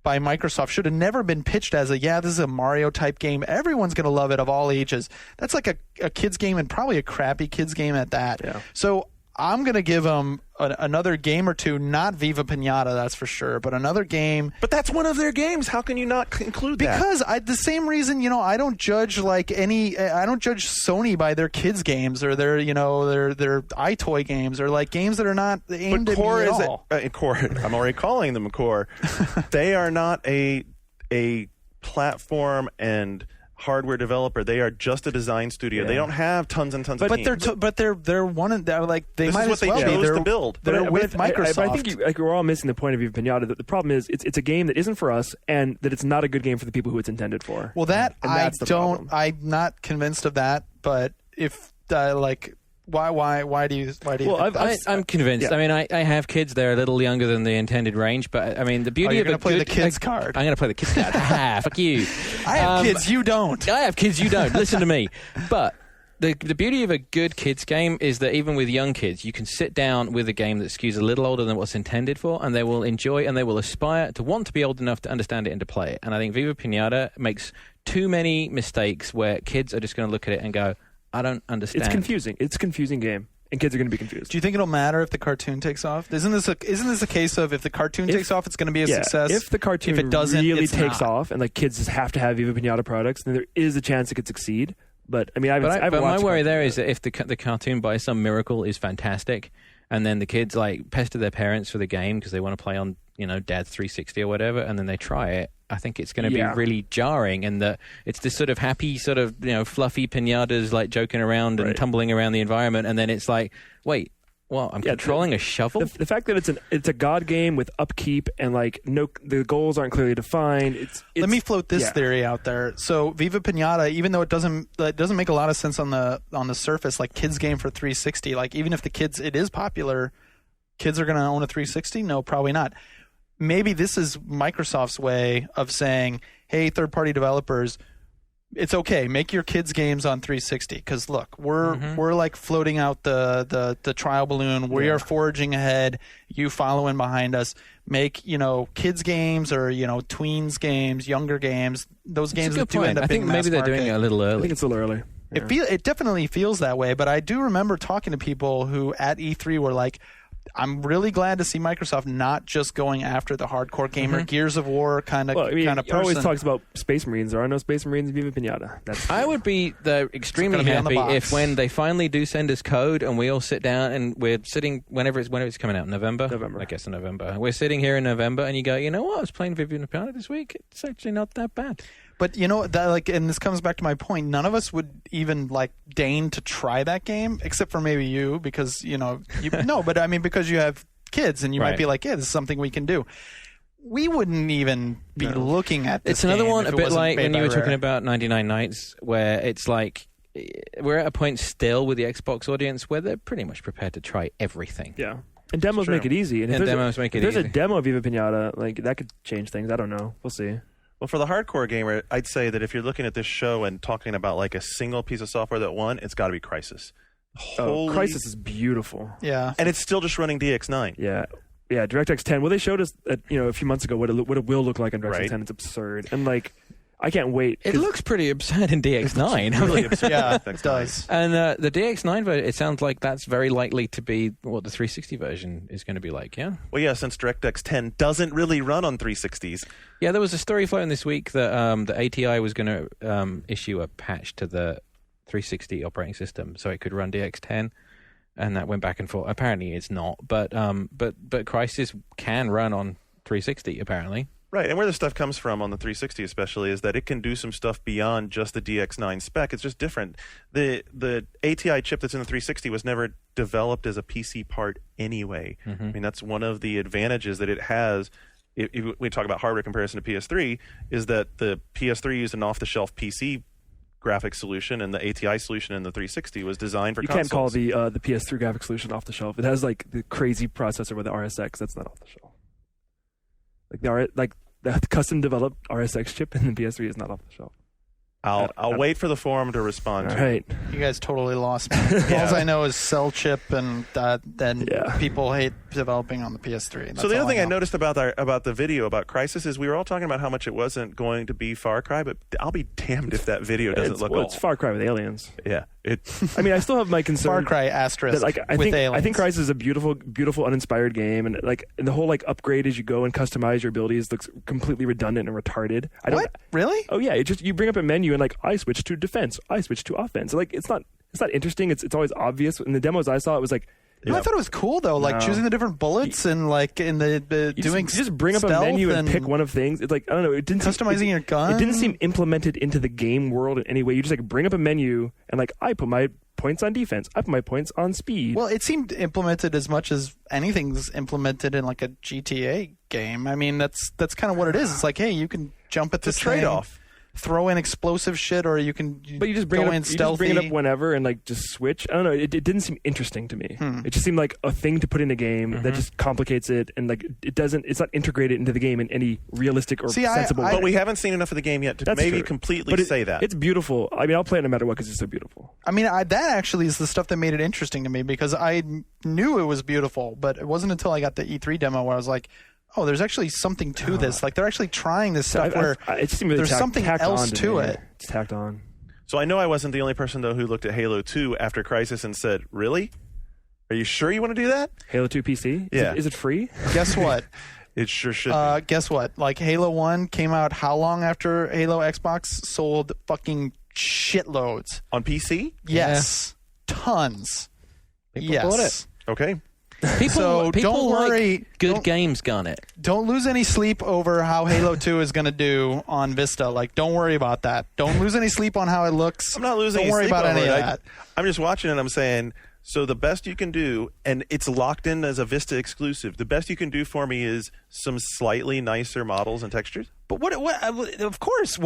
by Microsoft. Should have never been pitched as this is a Mario type game. Everyone's going to love it of all ages. That's like a kid's game, and probably a crappy kid's game at that. Yeah. So I'm going to give them another game or two, not Viva Pinata, that's for sure, but another game. But that's one of their games. How can you not include that? Because the same reason, I don't judge I don't judge Sony by their kids games or their iToy games or like games that are not aimed But at Core me at is all. Core. I'm already calling them Core. They are not a platform and hardware developer. They are just a design studio. Yeah. They don't have tons and tons of But teams. they're one of they This might is what as they well be. chose They're, to build. They're But with Microsoft. I think we're all missing the point of Viva Pinata. The problem is it's a game that isn't for us, and that it's not a good game for the people who it's intended for. Well, that And I that's the don't. problem. I'm not convinced of that. But if why do you? Well, think I'm convinced. Yeah. I mean, I have kids. They're a little younger than the intended range, but I mean, the beauty you're of gonna a play good, the kids card. I'm going to play the kids card. Fuck you. I have kids, you don't. I have kids. You don't. Listen to me. But the beauty of a good kids game is that even with young kids, you can sit down with a game that skews a little older than what's intended for, and they will enjoy and they will aspire to want to be old enough to understand it and to play it. And I think Viva Pinata makes too many mistakes where kids are just going to look at it and go, I don't understand. It's confusing. It's a confusing game, and kids are going to be confused. Do you think it'll matter if the cartoon takes off? Isn't this a case of if the cartoon takes off, it's going to be a success? If the cartoon if it doesn't, really it's takes not. off, and like kids just have to have Viva Pinata products, then there is a chance it could succeed. But I mean, I haven't But my watched worry cartoon there yet. is that if the cartoon by some miracle is fantastic, and then the kids like pester their parents for the game because they want to play on Dad's 360 or whatever, and then they try it, I think it's going to Yeah. be really jarring, and that it's this sort of happy, sort of fluffy pinatas like joking around and Right. tumbling around the environment, and then it's like, wait, well, I'm Yeah, controlling a shovel. The fact that it's a god game with upkeep and like the goals aren't clearly defined. It's Let me float this yeah. theory out there. So Viva Pinata, even though it doesn't make a lot of sense on the surface, like kids game for 360. Like even if it is popular, kids are going to own a 360. No, probably not. Maybe this is Microsoft's way of saying, hey, third-party developers, it's okay. Make your kids games on 360 because look, we're like floating out the trial balloon. We are forging ahead. You following behind us. Make kids games or tweens games, younger games. Those games that do end up I being think maybe mass they're doing it market. a little I early. think it's a little early. Yeah. It definitely feels that way. But I do remember talking to people who at E3 were like, I'm really glad to see Microsoft not just going after the hardcore gamer, Gears of War kind of Well, I mean, kind of it always person. talks about Space Marines. There are no Space Marines in Viva Pinata. That's I would be extremely It's gonna be on the happy box. if when they finally do send us code and we all sit down and we're sitting whenever it's coming out, November. I guess in November. We're sitting here in November and you go, you know what? I was playing Vivian Pinata this week. It's actually not that bad. But and this comes back to my point. None of us would even deign to try that game, except for maybe you, because no. But I mean, because you have kids, and you might Right. be like, yeah, this is something we can do. We wouldn't even be looking at this. It's another game one, if a it bit wasn't like made when by you were Rare. talking about 99 Nights, where it's like we're at a point still with the Xbox audience where they're pretty much prepared to try everything. yeah. And demos true. make it easy. And, if And there's demos make it if there's easy. a demo of Viva Pinata, that could change things. I don't know. We'll see. Well, for the hardcore gamer, I'd say that if you're looking at this show and talking about like a single piece of software that won, it's got to be Crysis. Holy- Crisis is beautiful. Yeah. and it's still just running DX9. Yeah. Yeah, DirectX 10. Well, they showed us a few months ago what it will look like on DirectX 10. It's absurd, and like I can't wait. It looks pretty absurd in DX9. Really absurd. Yeah, Thanks, it does. And the DX9 version, it sounds like that's very likely to be what the 360 version is going to be like, yeah? Well, yeah, since DirectX 10 doesn't really run on 360s. Yeah, there was a story floating this week that the ATI was going to issue a patch to the 360 operating system so it could run DX10, and that went back and forth. Apparently it's not, but Crysis can run on 360, apparently. Right, and where the stuff comes from on the 360 especially is that it can do some stuff beyond just the DX9 spec. It's just different. The ATI chip that's in the 360 was never developed as a PC part anyway. Mm-hmm. I mean, that's one of the advantages that it has. If we talk about hardware comparison to PS3, is that the PS3 used an off-the-shelf PC graphics solution, and the ATI solution in the 360 was designed for You consoles. can't call the PS3 graphics solution off the shelf. It has like the crazy processor with the RSX. That's not off the shelf. The custom developed RSX chip in the PS3 is not off the shelf. I'll wait for the forum to respond. All right. You guys totally lost me. All I know is cell chip, and people hate developing on the PS3. So the other thing I noticed about the video about Crysis is we were all talking about how much it wasn't going to be Far Cry, but I'll be damned if that video doesn't look. It's Far Cry with aliens. Yeah. I mean, I still have my concern. Far Cry asterisk that, with aliens. I think Crysis is a beautiful, beautiful, uninspired game, and the whole upgrade as you go and customize your abilities looks completely redundant and retarded. What? Really? Oh yeah, you bring up a menu and I switch to defense, I switch to offense. It's not interesting. It's always obvious. In the demos I saw, it was like. No, I thought it was cool though, choosing the different bullets and in the doing. You just bring up a menu and pick one of things. It's like I don't know. It didn't customizing your gun. It didn't seem implemented into the game world in any way. You just bring up a menu and I put my points on defense. I put my points on speed. Well, it seemed implemented as much as anything's implemented in a GTA game. I mean, that's kind of what it is. It's like, hey, you can jump at this trade-off. Throw in explosive shit, or you can. But you just bring go it up. in You stealthy. just bring it up whenever and just switch. I don't know. It didn't seem interesting to me. It just seemed like a thing to put in a game that just complicates it, and it doesn't. It's not integrated into the game in any realistic or sensible way. But we haven't seen enough of the game yet to That's maybe true. completely say that. It's beautiful. I mean, I'll play it no matter what because it's so beautiful. I mean, that actually is the stuff that made it interesting to me because I knew it was beautiful, but it wasn't until I got the E3 demo where I was like, oh, there's actually something to this. They're actually trying this stuff where it just seemed really there's something tacked else on to me. it. It's tacked on. So I know I wasn't the only person, though, who looked at Halo 2 after Crysis and said, really? Are you sure you want to do that? Halo 2 PC? Yeah. Is it free? Guess what? It sure should be. Guess what? Halo 1 came out how long after Halo Xbox? Sold fucking shitloads. On PC? Yes. Tons. People bought it. Okay. People don't worry. Like good games, Garnet. Don't lose any sleep over how Halo 2 is going to do on Vista. Don't worry about that. Don't lose any sleep on how it looks. I'm not losing Don't any worry sleep about over any it. of that. I'm just watching it and I'm saying, so the best you can do, and it's locked in as a Vista exclusive, the best you can do for me is some slightly nicer models and textures? But what of course,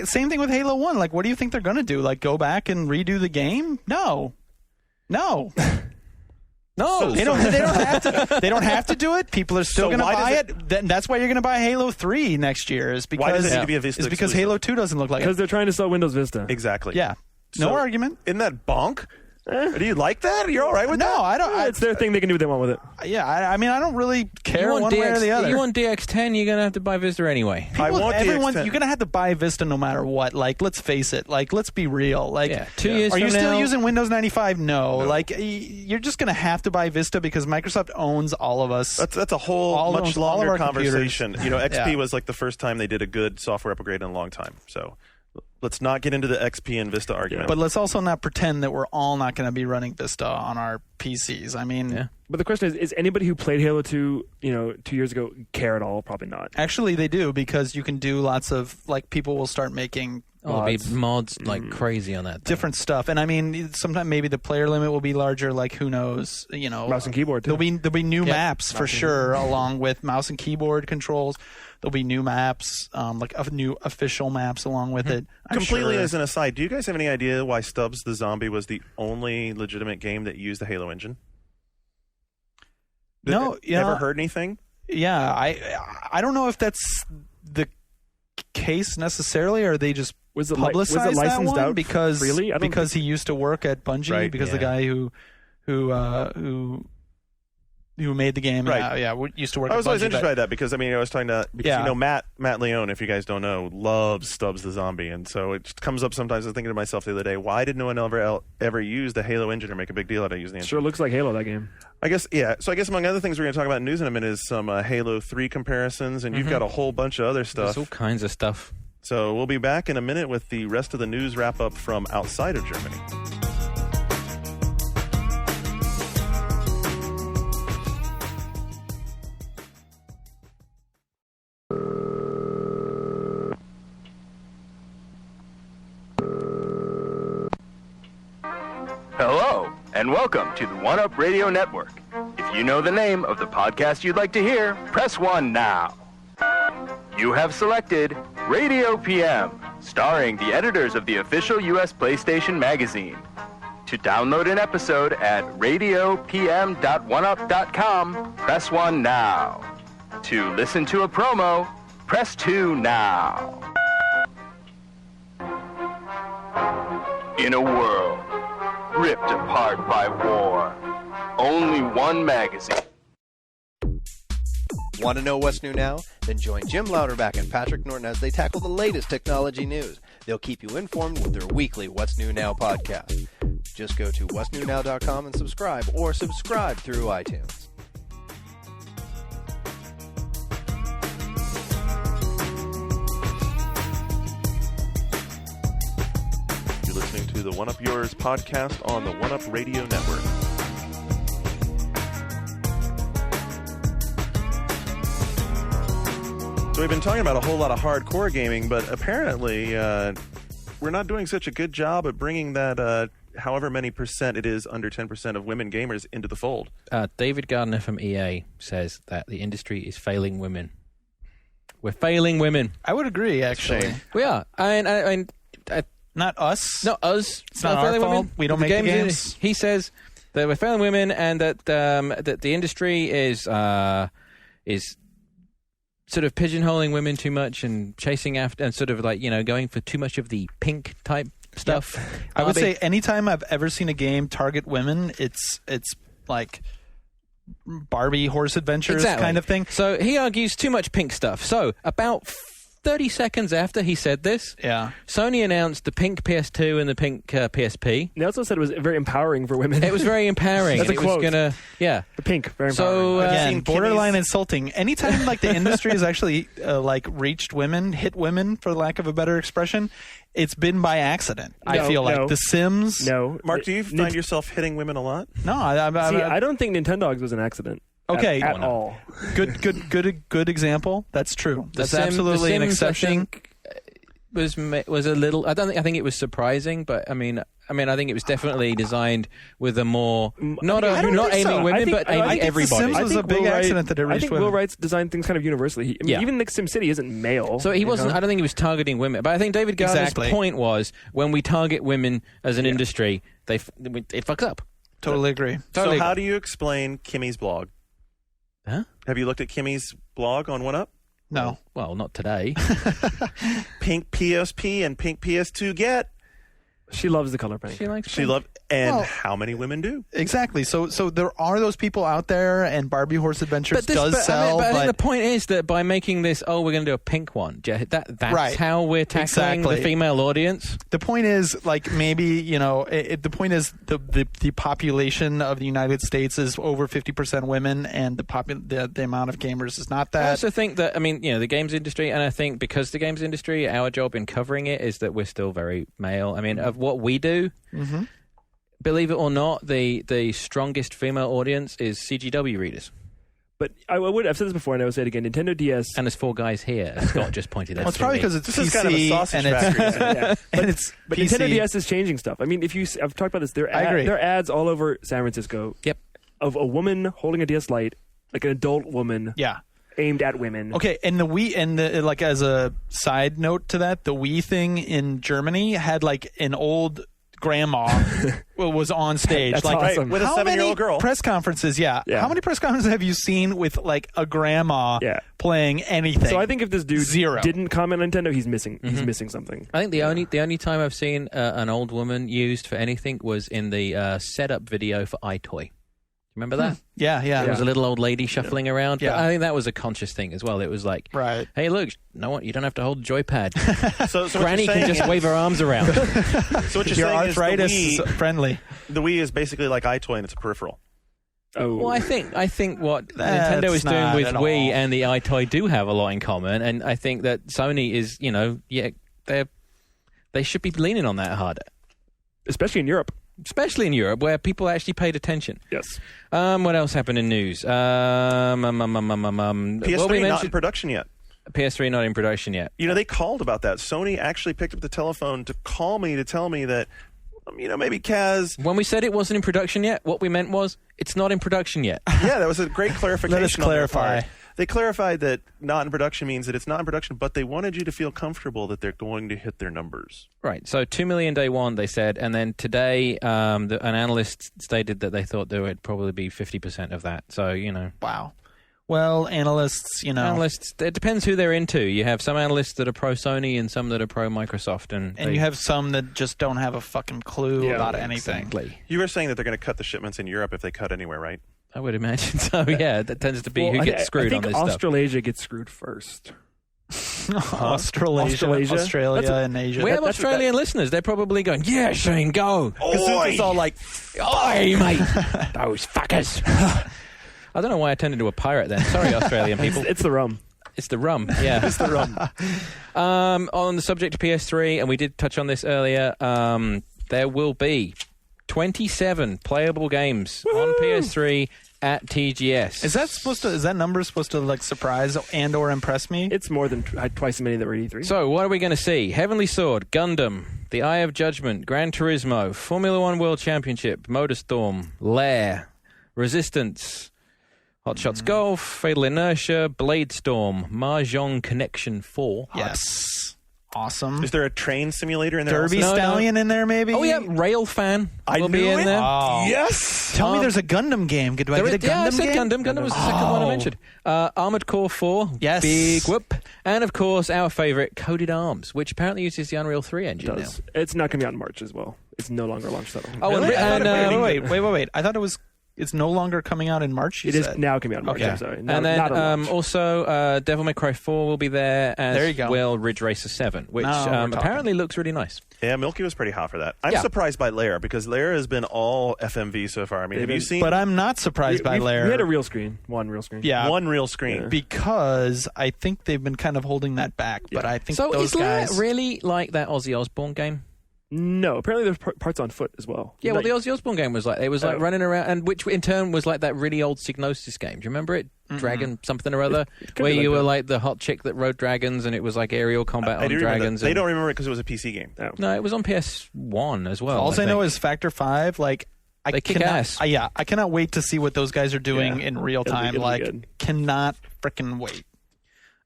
same thing with Halo 1. What do you think they're going to do? Go back and redo the game? No. No, they don't have to. They don't have to do it. People are still going to buy it. That's why you're going to buy Halo 3 next year. Is because Why does it need to be a Vista Is because exclusive? Halo 2 doesn't look like Because it. they're trying to sell Windows Vista. Exactly. Yeah. No So, argument. Isn't that bonk? Do you like that? You're all right with that? No, I don't. It's their thing. They can do what they want with it. I mean, I don't really care one way or the other. You want DX10, you're going to have to buy Vista anyway. I want everyone. DX10. You're gonna have to buy Vista no matter what. Let's face it. Let's be real. 2 years Are you from still now- using Windows 95? No. You're just gonna have to buy Vista because Microsoft owns all of us. That's a whole much all of longer our conversation. computers. XP Yeah. was the first time they did a good software upgrade in a long time. So let's not get into the XP and Vista argument. But let's also not pretend that we're all not going to be running Vista on our PCs. I mean, But the question is anybody who played Halo 2, 2 years ago care at all? Probably not. actually they do because you can do lots of people will start making Oh, there'll be mods like crazy on that thing. different stuff. And I mean, sometimes maybe the player limit will be larger. Who knows? Mouse and keyboard too. There'll be new maps for sure, along with mouse and keyboard controls. There'll be new maps, new official maps along with it. I'm Completely sure. as an aside, do you guys have any idea why Stubbs the Zombie was the only legitimate game that used the Halo engine? No, Ever heard anything? Yeah, I don't know if that's the case necessarily, or they just was it publicized was it that licensed one out because freely? I don't because think- he used to work at Bungie Right, because the yeah. guy who who made the game. Right. And, used to work. I was at always Bungie, interested by that because I was talking to Matt Leone, if you guys don't know, loves Stubbs the Zombie, and so it just comes up sometimes. I was thinking to myself the other day, why did no one ever use the Halo engine or make a big deal out of using the engine? Sure looks like Halo, that game. I guess, yeah. So I guess among other things we're going to talk about in news in a minute is some Halo 3 comparisons, and you've got a whole bunch of other stuff. There's all kinds of stuff. So we'll be back in a minute with the rest of the news wrap-up from outside of Germany. Hello, and welcome to the OneUp Radio Network. If you know the name of the podcast you'd like to hear, press 1 now. You have selected Radio PM, starring the editors of the official U.S. PlayStation magazine. To download an episode at radiopm.oneup.com, press 1 now. To listen to a promo, press 2 now. In a world ripped apart by war, only one magazine. Want to know what's new now? Then join Jim Louderback and Patrick Norton as they tackle the latest technology news. They'll keep you informed with their weekly What's New Now podcast. Just go to what'snewnow.com and subscribe, or subscribe through iTunes. You're listening to the One Up Yours podcast on the One Up Radio Network. So we've been talking about a whole lot of hardcore gaming, but apparently we're not doing such a good job at bringing that however many percent it is, under 10% of women gamers, into the fold. David Gardner from EA says that the industry is failing women. We're failing women. I would agree, actually. We are. Not us. Not us. It's not our fault. We don't make the games. He says that we're failing women, and that that the industry is sort of pigeonholing women too much and chasing after, and sort of like, going for too much of the pink type stuff. Yep. I would say anytime I've ever seen a game target women, it's like Barbie Horse Adventures kind of thing. So he argues too much pink stuff. So about 30 seconds after he said this, Sony announced the pink PS2 and the pink PSP. They also said it was very empowering for women. It was very empowering. That's a quote. The pink, very empowering. So again, borderline insulting. Anytime like the industry has actually reached women, hit women, for lack of a better expression, it's been by accident. I feel like The Sims. No, Mark, do you find yourself hitting women a lot? No, I don't think Nintendogs was an accident. Okay, at all. Good example. That's true. That's The absolutely Sims, an exception. I think, was a little. I think it was surprising, but I think it was definitely designed with a more not aiming women, but aiming everybody. The Sims was a big accident that it reached I think women. Will Wright's designed things kind of universally. Even Nick SimCity isn't male. So he wasn't. I don't think he was targeting women, but I think David Gardner's point was, when we target women as an industry, it fucks up. Totally agree. So how do you explain Kimmy's blog? Huh? Have you looked at Kimmy's blog on OneUp? No. Well, not today. Pink PSP and pink PS2 get. She loves the color pink. She likes She loved, and how many women do? Exactly. So there are those people out there, and Barbie Horse Adventures does sell. I think the point is that by making this, we're going to do a pink one. That's how we're tackling the female audience. The point is, maybe the point is the population of the United States is over 50% women, and the amount of gamers is not that. I also think that the games industry, and I think because the games industry, our job in covering it is that we're still very male. Of what we do. Mm-hmm. Believe it or not, the strongest female audience is CGW readers. But I've said this before, and I will say it again. Nintendo DS, and there's 4 guys here. As Scott just pointed out. Well, it's probably because it's this is kind of a sausage factory. But Nintendo DS is changing stuff. I've talked about this. There are ads all over San Francisco. Yep. Of a woman holding a DS Lite, like an adult woman. Yeah. Aimed at women. Okay, and the Wii, and as a side note to that, the Wii thing in Germany had an old grandma was on stage. That's awesome. With a 7-year-old girl. Press conferences, How many press conferences have you seen with a grandma playing anything? So I think if this dude didn't comment on Nintendo, he's missing. He's missing something. I think the only time I've seen an old woman used for anything was in the setup video for iToy. Remember that? Yeah. There was a little old lady shuffling around. Yeah. But I think that was a conscious thing as well. It was like, Right. hey, look, you don't have to hold the joypad. So what Granny you're can saying just is- wave her arms around. So what you're Your saying is arthritis the Wii, friendly. the Wii is basically like iToy and it's a peripheral. Oh, Well, I think what That's Nintendo is doing not with at Wii all. and the iToy do have a lot in common, and I think that Sony is, they should be leaning on that harder, especially in Europe. especially in Europe where people actually paid attention. Yes. What else happened in news? PS3 well, we not in mentioned production yet. PS3 not in production yet. You know, they called about that. Sony actually picked up the telephone to call me to tell me that, maybe Kaz. When we said it wasn't in production yet, what we meant was it's not in production yet. Yeah, that was a great clarification. Let us on their clarify. part. They clarified that not in production means that it's not in production, but they wanted you to feel comfortable that they're going to hit their numbers. Right. So 2 million day one, they said, and then today an analyst stated that they thought there would probably be 50% of that. So, Wow. Well, analysts, Analysts, it depends who they're into. You have some analysts that are pro Sony and some that are pro Microsoft. And you have some that just don't have a fucking clue about anything. Exactly. You were saying that they're going to cut the shipments in Europe if they cut anywhere, right? I would imagine so, yeah. That tends to be Well, who gets I screwed think on this stuff. Australasia gets screwed first. Australasia, Australia? and Asia. We have Australian listeners. They're probably going, yeah, Shane, go. Kazuka's all like, Oi, mate. Those fuckers. I don't know why I turned into a pirate then. Sorry, Australian people. It's the rum. It's the rum, yeah. It's the rum. On the subject of PS3, and we did touch on this earlier, there will be 27 playable games on PS3 at TGS. Is that number supposed to like surprise and or impress me? It's more than twice as many that were at E3. So, what are we going to see? Heavenly Sword, Gundam, The Eye of Judgment, Gran Turismo, Formula One World Championship, Motorstorm, Lair, Resistance, Hot Shots Golf, Fatal Inertia, Bladestorm, Mahjong Connection 4. Yes. Awesome. is there a train simulator in there? Derby also? Stallion in there, maybe? Oh, yeah, Railfan I will be knew in it. there. Oh. Yes. Tell me there's a Gundam game. Do I get a Gundam Yeah, I said game? Gundam. Gundam was the second one I mentioned. Armored Core 4. Yes. Big whoop. And, of course, our favorite, Coded Arms, which apparently uses the Unreal 3 engine now. It's not going to be out in March as well. It's no longer a launch title. Oh, Really? I thought Wait. I thought it's no longer coming out in March. You It is said. now coming out in March. Okay. I'm sorry. And then not on launch. also Devil May Cry 4 will be there, as There you go. well Ridge Racer 7, which Now we're talking. apparently looks really nice. Yeah, Milky was pretty hot for that. I'm Yeah. surprised by Lair because Lair has been all FMV so far. I mean, have you seen But I'm not surprised by Lair. We had a real screen. One real screen. Yeah. one real screen? Because I think they've been kind of holding that back. But I think So those is Lair guys really like that Ozzy Osbourne game? No, apparently there's parts on foot as well. Yeah, well, Like- the Ozzy Osbourne game was like, it was like running around, and which in turn was like that really old Psygnosis game. Do you remember it? Dragon something or other, could where be like you were that. like the hot chick that rode dragons, and it was like aerial combat I on do remember dragons. that. They and- don't remember it because it was a PC game. No. No, it was on PS1 as well. all I know think. is Factor 5. Like They kick cannot, ass. I cannot wait to see what those guys are doing Yeah. in real It'll be- time. it'll be Like, good. cannot freaking wait.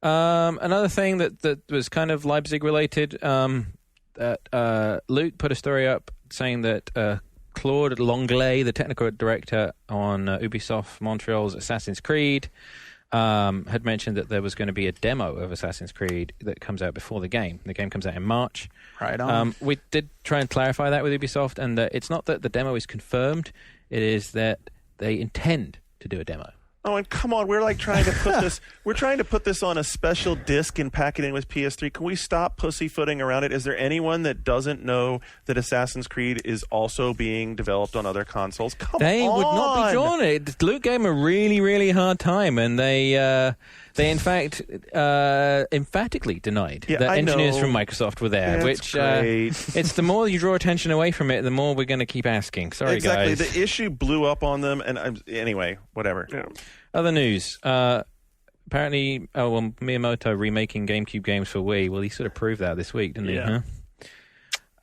Another thing that was kind of Leipzig related, that Luke put a story up saying that Claude Longley, the technical director on Ubisoft Montreal's Assassin's Creed, had mentioned that there was going to be a demo of Assassin's Creed that comes out before the game. The game comes out in March. Right on. We did try and clarify that with Ubisoft, and it's not that the demo is confirmed, it is that they intend to do a demo. Oh, and come on, we're like trying to put this. We're trying to put this on a special disc and pack it in with PS3. Can we stop pussyfooting around it? Is there anyone that doesn't know that Assassin's Creed is also being developed on other consoles? Come They on. would not be drawn it. Luke gave them a really, really hard time, and they in fact emphatically denied Yeah, that I engineers know. from Microsoft were there. That's which great. it's the more you draw attention away from it, the more we're going to keep asking. Sorry, Exactly. guys. The issue blew up on them, and anyway, whatever. Yeah. Other news. Apparently, Miyamoto remaking GameCube games for Wii. Well, he sort of proved that this week, didn't he? Yeah. Huh?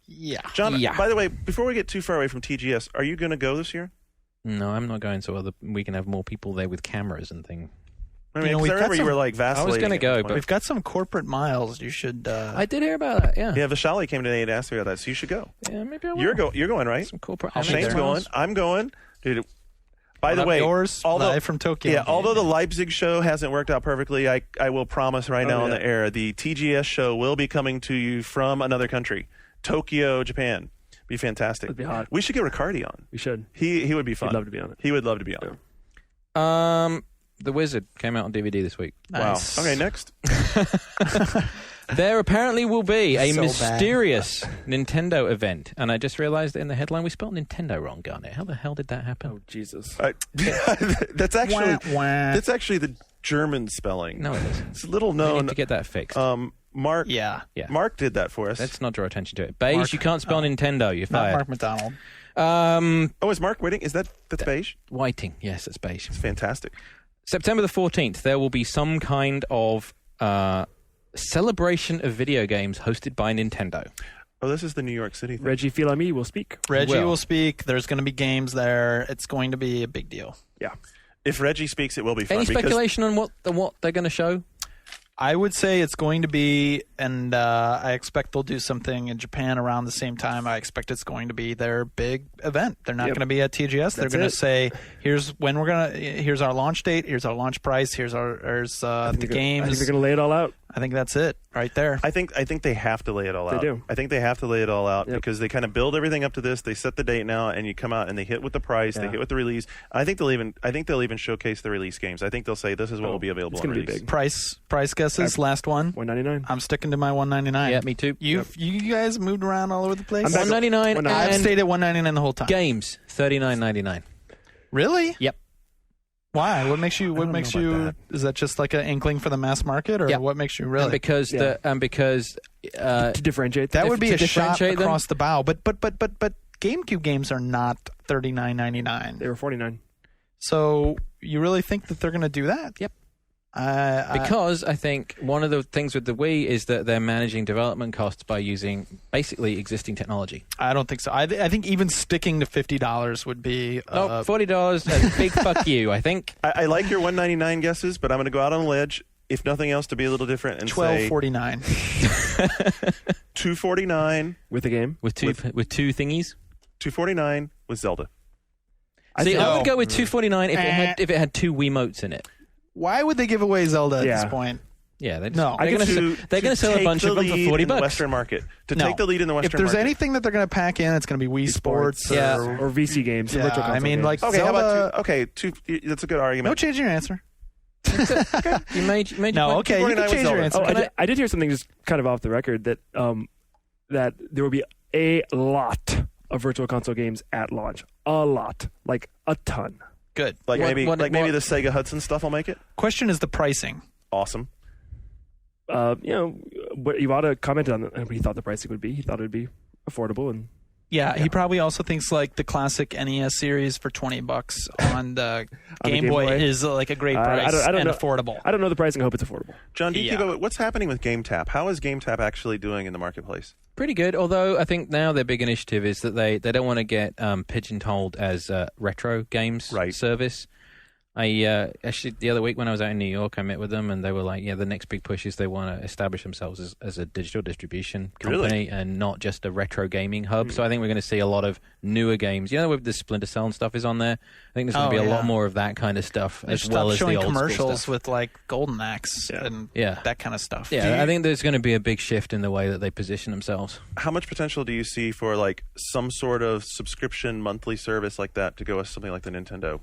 Yeah. John, Yeah. by the way, before we get too far away from TGS, are you going to go this year? No, I'm not going, so we can have more people there with cameras and things. I mean, You know, 'cause we've I got remember you some- were like vacillating. gonna at go, one but- point. We've got some corporate miles. You should. I did hear about that. Yeah. Yeah, Vishali came today and asked me about that, so you should go. Yeah, maybe I will. You're going, right? Some corporate. I'll be Shane's there. going. I'm going. Dude, by the Up way, yours live from Tokyo. Yeah, although the Leipzig show hasn't worked out perfectly, I will promise right now on yeah. the air, the TGS show will be coming to you from another country, Tokyo, Japan. Be fantastic. That'd be hot. We should get Riccardi on. We should. He would be fun. He'd love to be on it. He would love to be on. Yeah. The Wizard came out on DVD this week. Nice. Wow. Okay, next. There apparently will be a So bad. mysterious Nintendo event, and I just realized that in the headline we spelled Nintendo wrong, Garnet. How the hell did that happen? Oh, Jesus. That's actually Wah, wah. that's actually the German spelling. No, it is. It's a little We known. need to get that fixed. Mark. Yeah. Yeah. Mark did that for us. Let's not draw attention to it. Beige, Mark- you can't spell Nintendo. You're Not fired. Mark McDonald. Oh, is Mark waiting? That's beige? Whiting, yes, it's beige. It's fantastic. September the 14th, there will be some kind of celebration of video games hosted by Nintendo. Oh, this is the New York City thing. Reggie Fils-Aimé will speak. Reggie Will. will speak. There's going to be games there. It's going to be a big deal. Yeah. If Reggie speaks, it will be fun. Any because- speculation on what they're going to show? I would say it's going to be, and I expect they'll do something in Japan around the same time. I expect it's going to be their big event. They're not Yep. going to be at TGS. They're That's going to it. say, "Here's when we're gonna. Here's our launch date. Here's our launch price. Here's the I think games." they're going to lay it all out. I think that's it right there. I think they have to lay it all They out. do. I think they have to lay it all out Yep. because they kind of build everything up to this. They set the date now, and you come out and they hit with the price. They Yeah. hit with the release. I think they'll even showcase the release games. I think they'll say this is what will be available. it's gonna on be release. big. Price guesses. Last one. $199. I'm sticking to my $199. Yeah, me too. You guys moved around all over the place. I'm back- $199 I've and stayed at $199 the whole time. games $39.99. Really? Yep. Why? What makes you? What don't makes know about you? Is that just like an inkling for the mass market, or Yep. what makes you really? And because Yeah. To differentiate that them. would be to a shot differentiate them? across the bow. But GameCube games are not $39.99. They were $49. So you really think that they're going to do that? Yep. Because I think one of the things with the Wii is that they're managing development costs by using basically existing technology. I don't think so. I think even sticking to $50 would be. $40, a big fuck you, I think. I like your $199 guesses, but I'm going to go out on a ledge, if nothing else, to be a little different and say $12.49. $249 With the game. With two thingies. $249 with Zelda. See, I no. would go with $249 if it had two Wiimotes in it. Why would they give away Zelda at Yeah. this point? Yeah, they're No. going to sell a bunch of them for $40. in the Western market. To No. take the lead in the Western If there's market. anything that they're going to pack in, it's going to be Wii Sports. Yeah. Or VC games. Yeah, virtual I console mean, games. like Okay, Zelda. how about that's a good No argument. changing your answer. You made your No, point. okay, you 249 can with change your Zelda. answer. Oh, I did hear something just kind of off the record that that there will be a lot of virtual console games at launch. A lot. Like a ton. Good. Like What- maybe what- maybe the Sega Hudson stuff will make it. Question is the pricing. Awesome. What Iwata commented on what he thought the pricing would be. He thought it would be affordable, and Yeah, he probably also thinks like the classic NES series for $20 on the On the Game Game Boy Boy? is like a great price I don't and know. affordable. I don't know the pricing. I hope it's affordable. John, do you Yeah. go, what's happening with GameTap? How is GameTap actually doing in the marketplace? Pretty good, although I think now their big initiative is that they don't want to get pigeonholed as a retro games Right. service. I actually the other week when I was out in New York, I met with them and they were like, "Yeah, the next big push is they want to establish themselves as a digital distribution company and not just a retro gaming hub." So I think we're going to see a lot of newer games. You know, with the Splinter Cell and stuff is on there. I think there's going to be a lot more of that kind of stuff They as well stopped as the showing old school commercials stuff. with like Golden Axe and Yeah. that kind of stuff. Yeah, I think there's going to be a big shift in the way that they position themselves. How much potential do you see for like some sort of subscription monthly service like that to go with something like the Nintendo?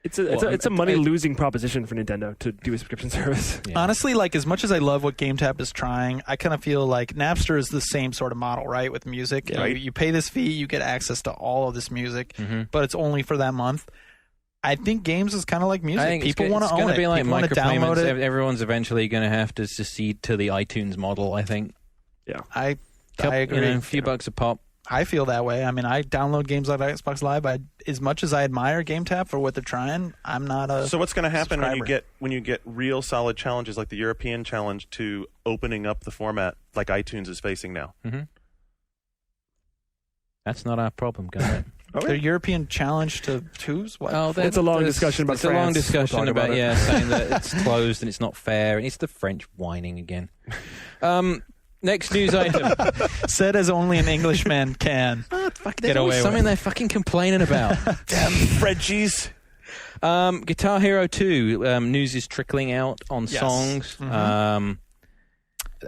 It's a money losing proposition for Nintendo to do a subscription service. Yeah. Honestly, like as much as I love what GameTap is trying, I kind of feel like Napster is the same sort of model, right? With music, Right. you pay this fee, you get access to all of this music, but it's only for that month. I think games is kind of like music. I think People want to it's own going it. to be like People want to download micropayments. it. Everyone's eventually going to have to secede to the iTunes model. I think. I I agree. a few bucks a pop. I feel that way. I mean, I download games like Xbox Live. As much as I admire GameTap for what they're trying, I'm not a. So what's going to happen subscriber. when you get real solid challenges like the European challenge to opening up the format like iTunes is facing now? That's not our problem, guys. Their European challenge to twos? What? Oh, It's a long discussion about It's a long France. discussion We'll talk about about it. saying that it's closed and it's not fair, and it's the French whining again. Next news item. Said as only an Englishman can. There's always something they're fucking complaining about. Damn Frenchies! Guitar Hero 2 news is trickling out on songs.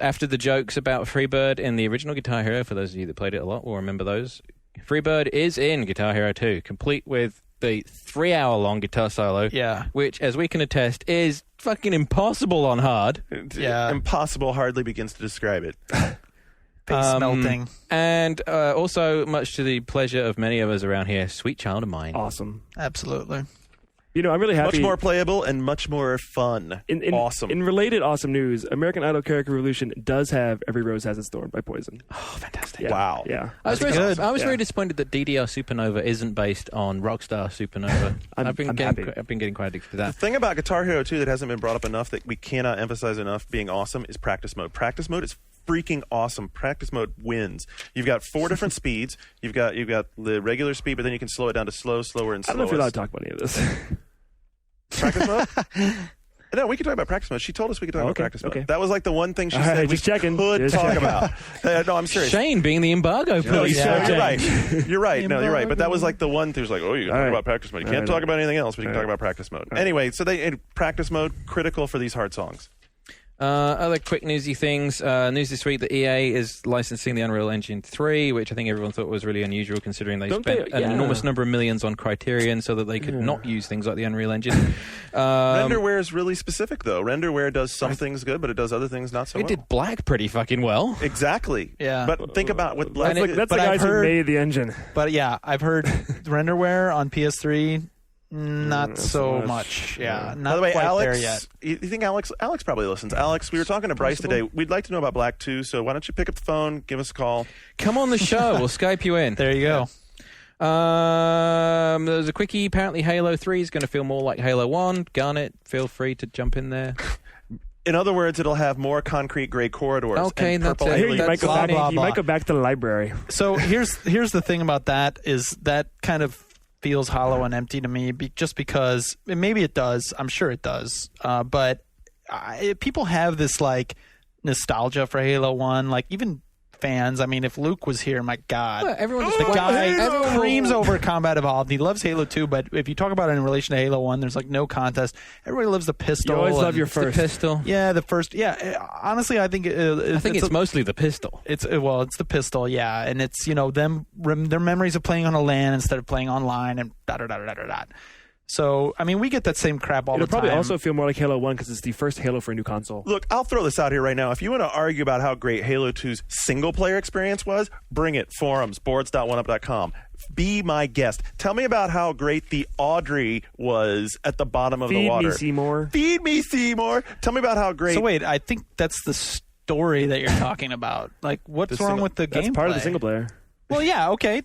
after the jokes about Freebird in the original Guitar Hero, for those of you that played it a lot will remember those, Freebird is in Guitar Hero 2, complete with the 3-hour-long guitar solo, which, as we can attest, is fucking impossible on hard. Impossible hardly begins to describe it. Face melting. And also, much to the pleasure of many of us around here, Sweet Child of Mine. Awesome. Absolutely. You know, I'm really happy. Much more playable and much more fun. Awesome. In related awesome news, American Idol Character Revolution does have Every Rose Has Its Thorn by Poison. Oh, fantastic. Yeah. Wow. Yeah. I was very disappointed that DDR Supernova isn't based on Rockstar Supernova. I've been getting quite addicted to that. The thing about Guitar Hero 2 that hasn't been brought up enough that we cannot emphasize enough being awesome is practice mode. Practice mode is freaking awesome. Practice mode wins. You've got 4 different speeds. You've got the regular speed, but then you can slow it down to slow, slower, and slower. I don't know if you're allowed to talk about any of this. Practice mode? No, we could talk about practice mode. She told us we could talk about practice mode. Okay. That was like the one thing she said we could talk about. No, I'm serious. Shane being the embargo police. You're right. You're right. No, you're right. But that was like the one thing was like, you can talk about practice mode. You can't talk about anything else, but you can talk about practice mode. Anyway, so practice mode, critical for these hard songs. Other quick newsy things. News this week that EA is licensing the Unreal Engine 3, which I think everyone thought was really unusual considering they spent an enormous number of millions on Criterion so that they could not use things like the Unreal Engine. Renderware is really specific, though. Renderware does some things good, but it does other things not so well. It did Black pretty fucking well. Exactly. Yeah. But think about what Black... That's the guys who made the engine. But yeah, I've heard Renderware on PS3... Not so much. Yeah, not By the way, quite Alex, there yet. You think Alex probably listens. Alex, we were talking to Bryce today. We'd like to know about Black 2, so why don't you pick up the phone, give us a call. Come on the show. We'll Skype you in. There you go. There's a quickie. Apparently Halo 3 is going to feel more like Halo 1. Garnet, feel free to jump in there. In other words, it'll have more concrete gray corridors. Okay, and that's purple it. aliens. You might go back to the library. So here's the thing about that is that kind of feels hollow and empty to me just because and maybe it does. I'm sure it does. But people have this like nostalgia for Halo 1, like even fans. I mean, if Luke was here, my God. Well, everyone screams over Combat Evolved. He loves Halo 2, but if you talk about it in relation to Halo 1, there's like no contest. Everybody loves the pistol. You always love your first. The pistol. Yeah, the first. Yeah, honestly, I think it's mostly the pistol. It's the pistol, yeah, and it's their memories of playing on a LAN instead of playing online and da. So, I mean, we get that same crap all the time. It'll probably also feel more like Halo 1 because it's the first Halo for a new console. Look, I'll throw this out here right now. If you want to argue about how great Halo 2's single-player experience was, bring it. Forums, boards.oneup.com. Be my guest. Tell me about how great the Audrey was at the bottom of the water. Feed me, Seymour. Feed me, Seymour. Tell me about how great... So wait, I think that's the story that you're talking about. Like, what's wrong with the gameplay? That's part of the single player. Well, yeah, okay.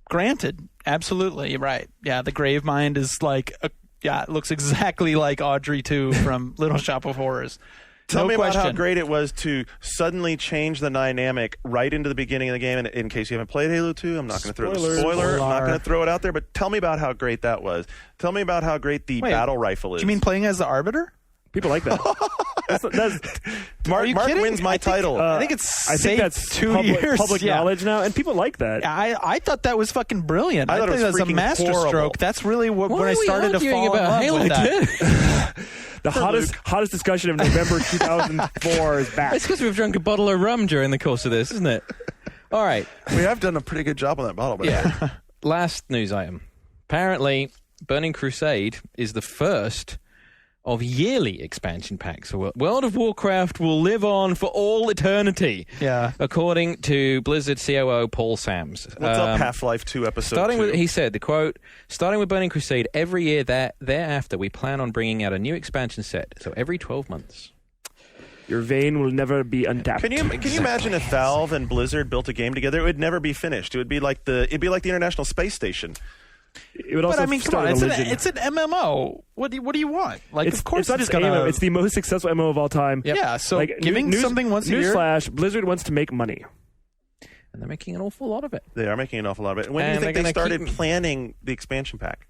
Granted. Absolutely, you're right. Yeah, the Gravemind is like, it looks exactly like Audrey 2 from Little Shop of Horrors. Tell me about how great it was to suddenly change the dynamic right into the beginning of the game. And in case you haven't played Halo 2, I'm not going to throw the spoiler. I'm not going to throw it out there, but tell me about how great that was. Tell me about how great the battle rifle is. Do you mean playing as the Arbiter? People like that. Mark wins my title. I think that's 2 years. Public knowledge now, and people like that. I thought that was fucking brilliant. I thought it was a masterstroke. horrible. That's really when I started to fall about in love with that. The hottest discussion of November 2004 is back. It's because we've drunk a bottle of rum during the course of this, isn't it? All right. We have done a pretty good job on that bottle. But yeah. Last news item. Apparently, Burning Crusade is the first of yearly expansion packs. So World of Warcraft will live on for all eternity. Yeah. According to Blizzard COO Paul Sams. What's up, Half-Life 2 episode 2? He said, the quote, starting with Burning Crusade, every year thereafter, we plan on bringing out a new expansion set. So every 12 months. Your vein will never be untapped. Can you imagine if Valve and Blizzard built a game together? It would never be finished. It would be like the International Space Station. It would also come on, it's an MMO. What do you want? Like, of course, it's not just MMO. It's the most successful MMO of all time. Yep. Yeah, so giving something once a year. Newsflash: Blizzard wants to make money, and they're making an awful lot of it. They are making an awful lot of it. When do you think they started planning the expansion pack?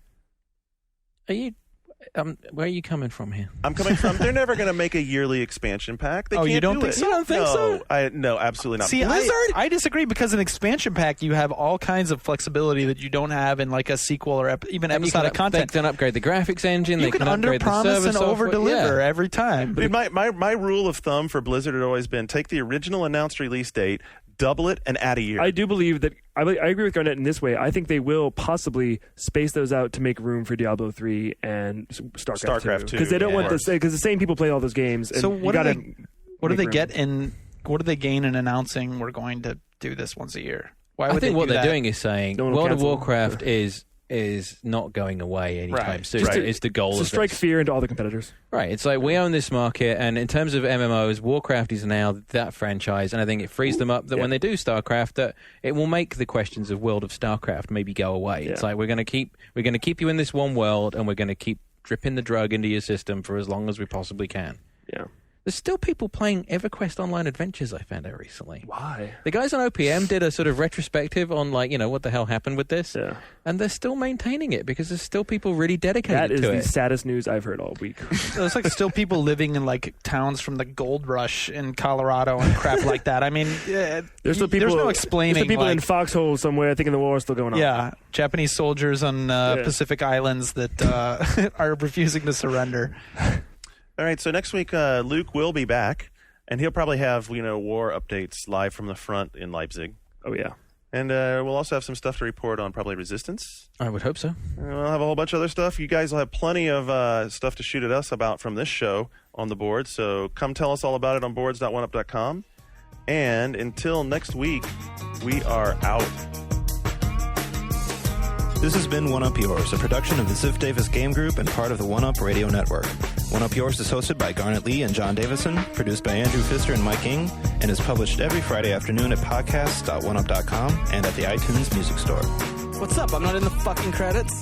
Where are you coming from here? I'm coming from. They're never going to make a yearly expansion pack. They Oh, can't you don't do think it. so? You don't think so? No, absolutely not. See, I disagree because an expansion pack, you have all kinds of flexibility that you don't have in like a sequel or even episodic content. They can upgrade the graphics engine. You they can upgrade the under-promise server and software. over-deliver Yeah. every time. Dude, my rule of thumb for Blizzard had always been take the original announced release date, double it, and add a year. I do believe that I agree with Garnett in this way. I think they will possibly space those out to make room for Diablo 3 and StarCraft 2. Because they don't want because the same people play all those games. And So what do they get in? What do they gain in announcing we're going to do this once a year? Why would I think they what do they're that? doing is saying No one will World of cancel. Warcraft is not going away anytime Right. soon. Just to- It's the goal to of strike this. fear into all the competitors. Right. It's like we own this market, and in terms of MMOs, Warcraft is now that franchise, and I think it frees them up that when they do StarCraft, that it will make the questions of World of StarCraft maybe go away. Yeah. It's like we're going to keep you in this one world, and we're going to keep dripping the drug into your system for as long as we possibly can. Yeah. There's still people playing EverQuest Online Adventures, I found out recently. Why? The guys on OPM did a sort of retrospective on, like, what the hell happened with this? Yeah. And they're still maintaining it because there's still people really dedicated That is to the it. saddest news I've heard all week. There's like still people living in like towns from the gold rush in Colorado and crap like that. I mean, There's still people. there's no explaining. There's still people like, in foxholes somewhere thinking the war is still going on. yeah, Japanese soldiers on Pacific Islands that are refusing to surrender. All right, so next week Luke will be back, and he'll probably have war updates live from the front in Leipzig, Oh yeah. and we'll also have some stuff to report on probably Resistance. I would hope so. And we'll have a whole bunch of other stuff. You guys will have plenty of stuff to shoot at us about from this show on the board. So come tell us all about it on boards.oneup.com. And until next week, we are out. This has been One Up Yours, a production of the Ziff Davis Game Group and part of the One Up Radio Network. One Up Yours is hosted by Garnet Lee and John Davison, produced by Andrew Pfister and Mike Ing, and is published every Friday afternoon at podcasts.oneup.com and at the iTunes Music Store. What's up? I'm not in the fucking credits.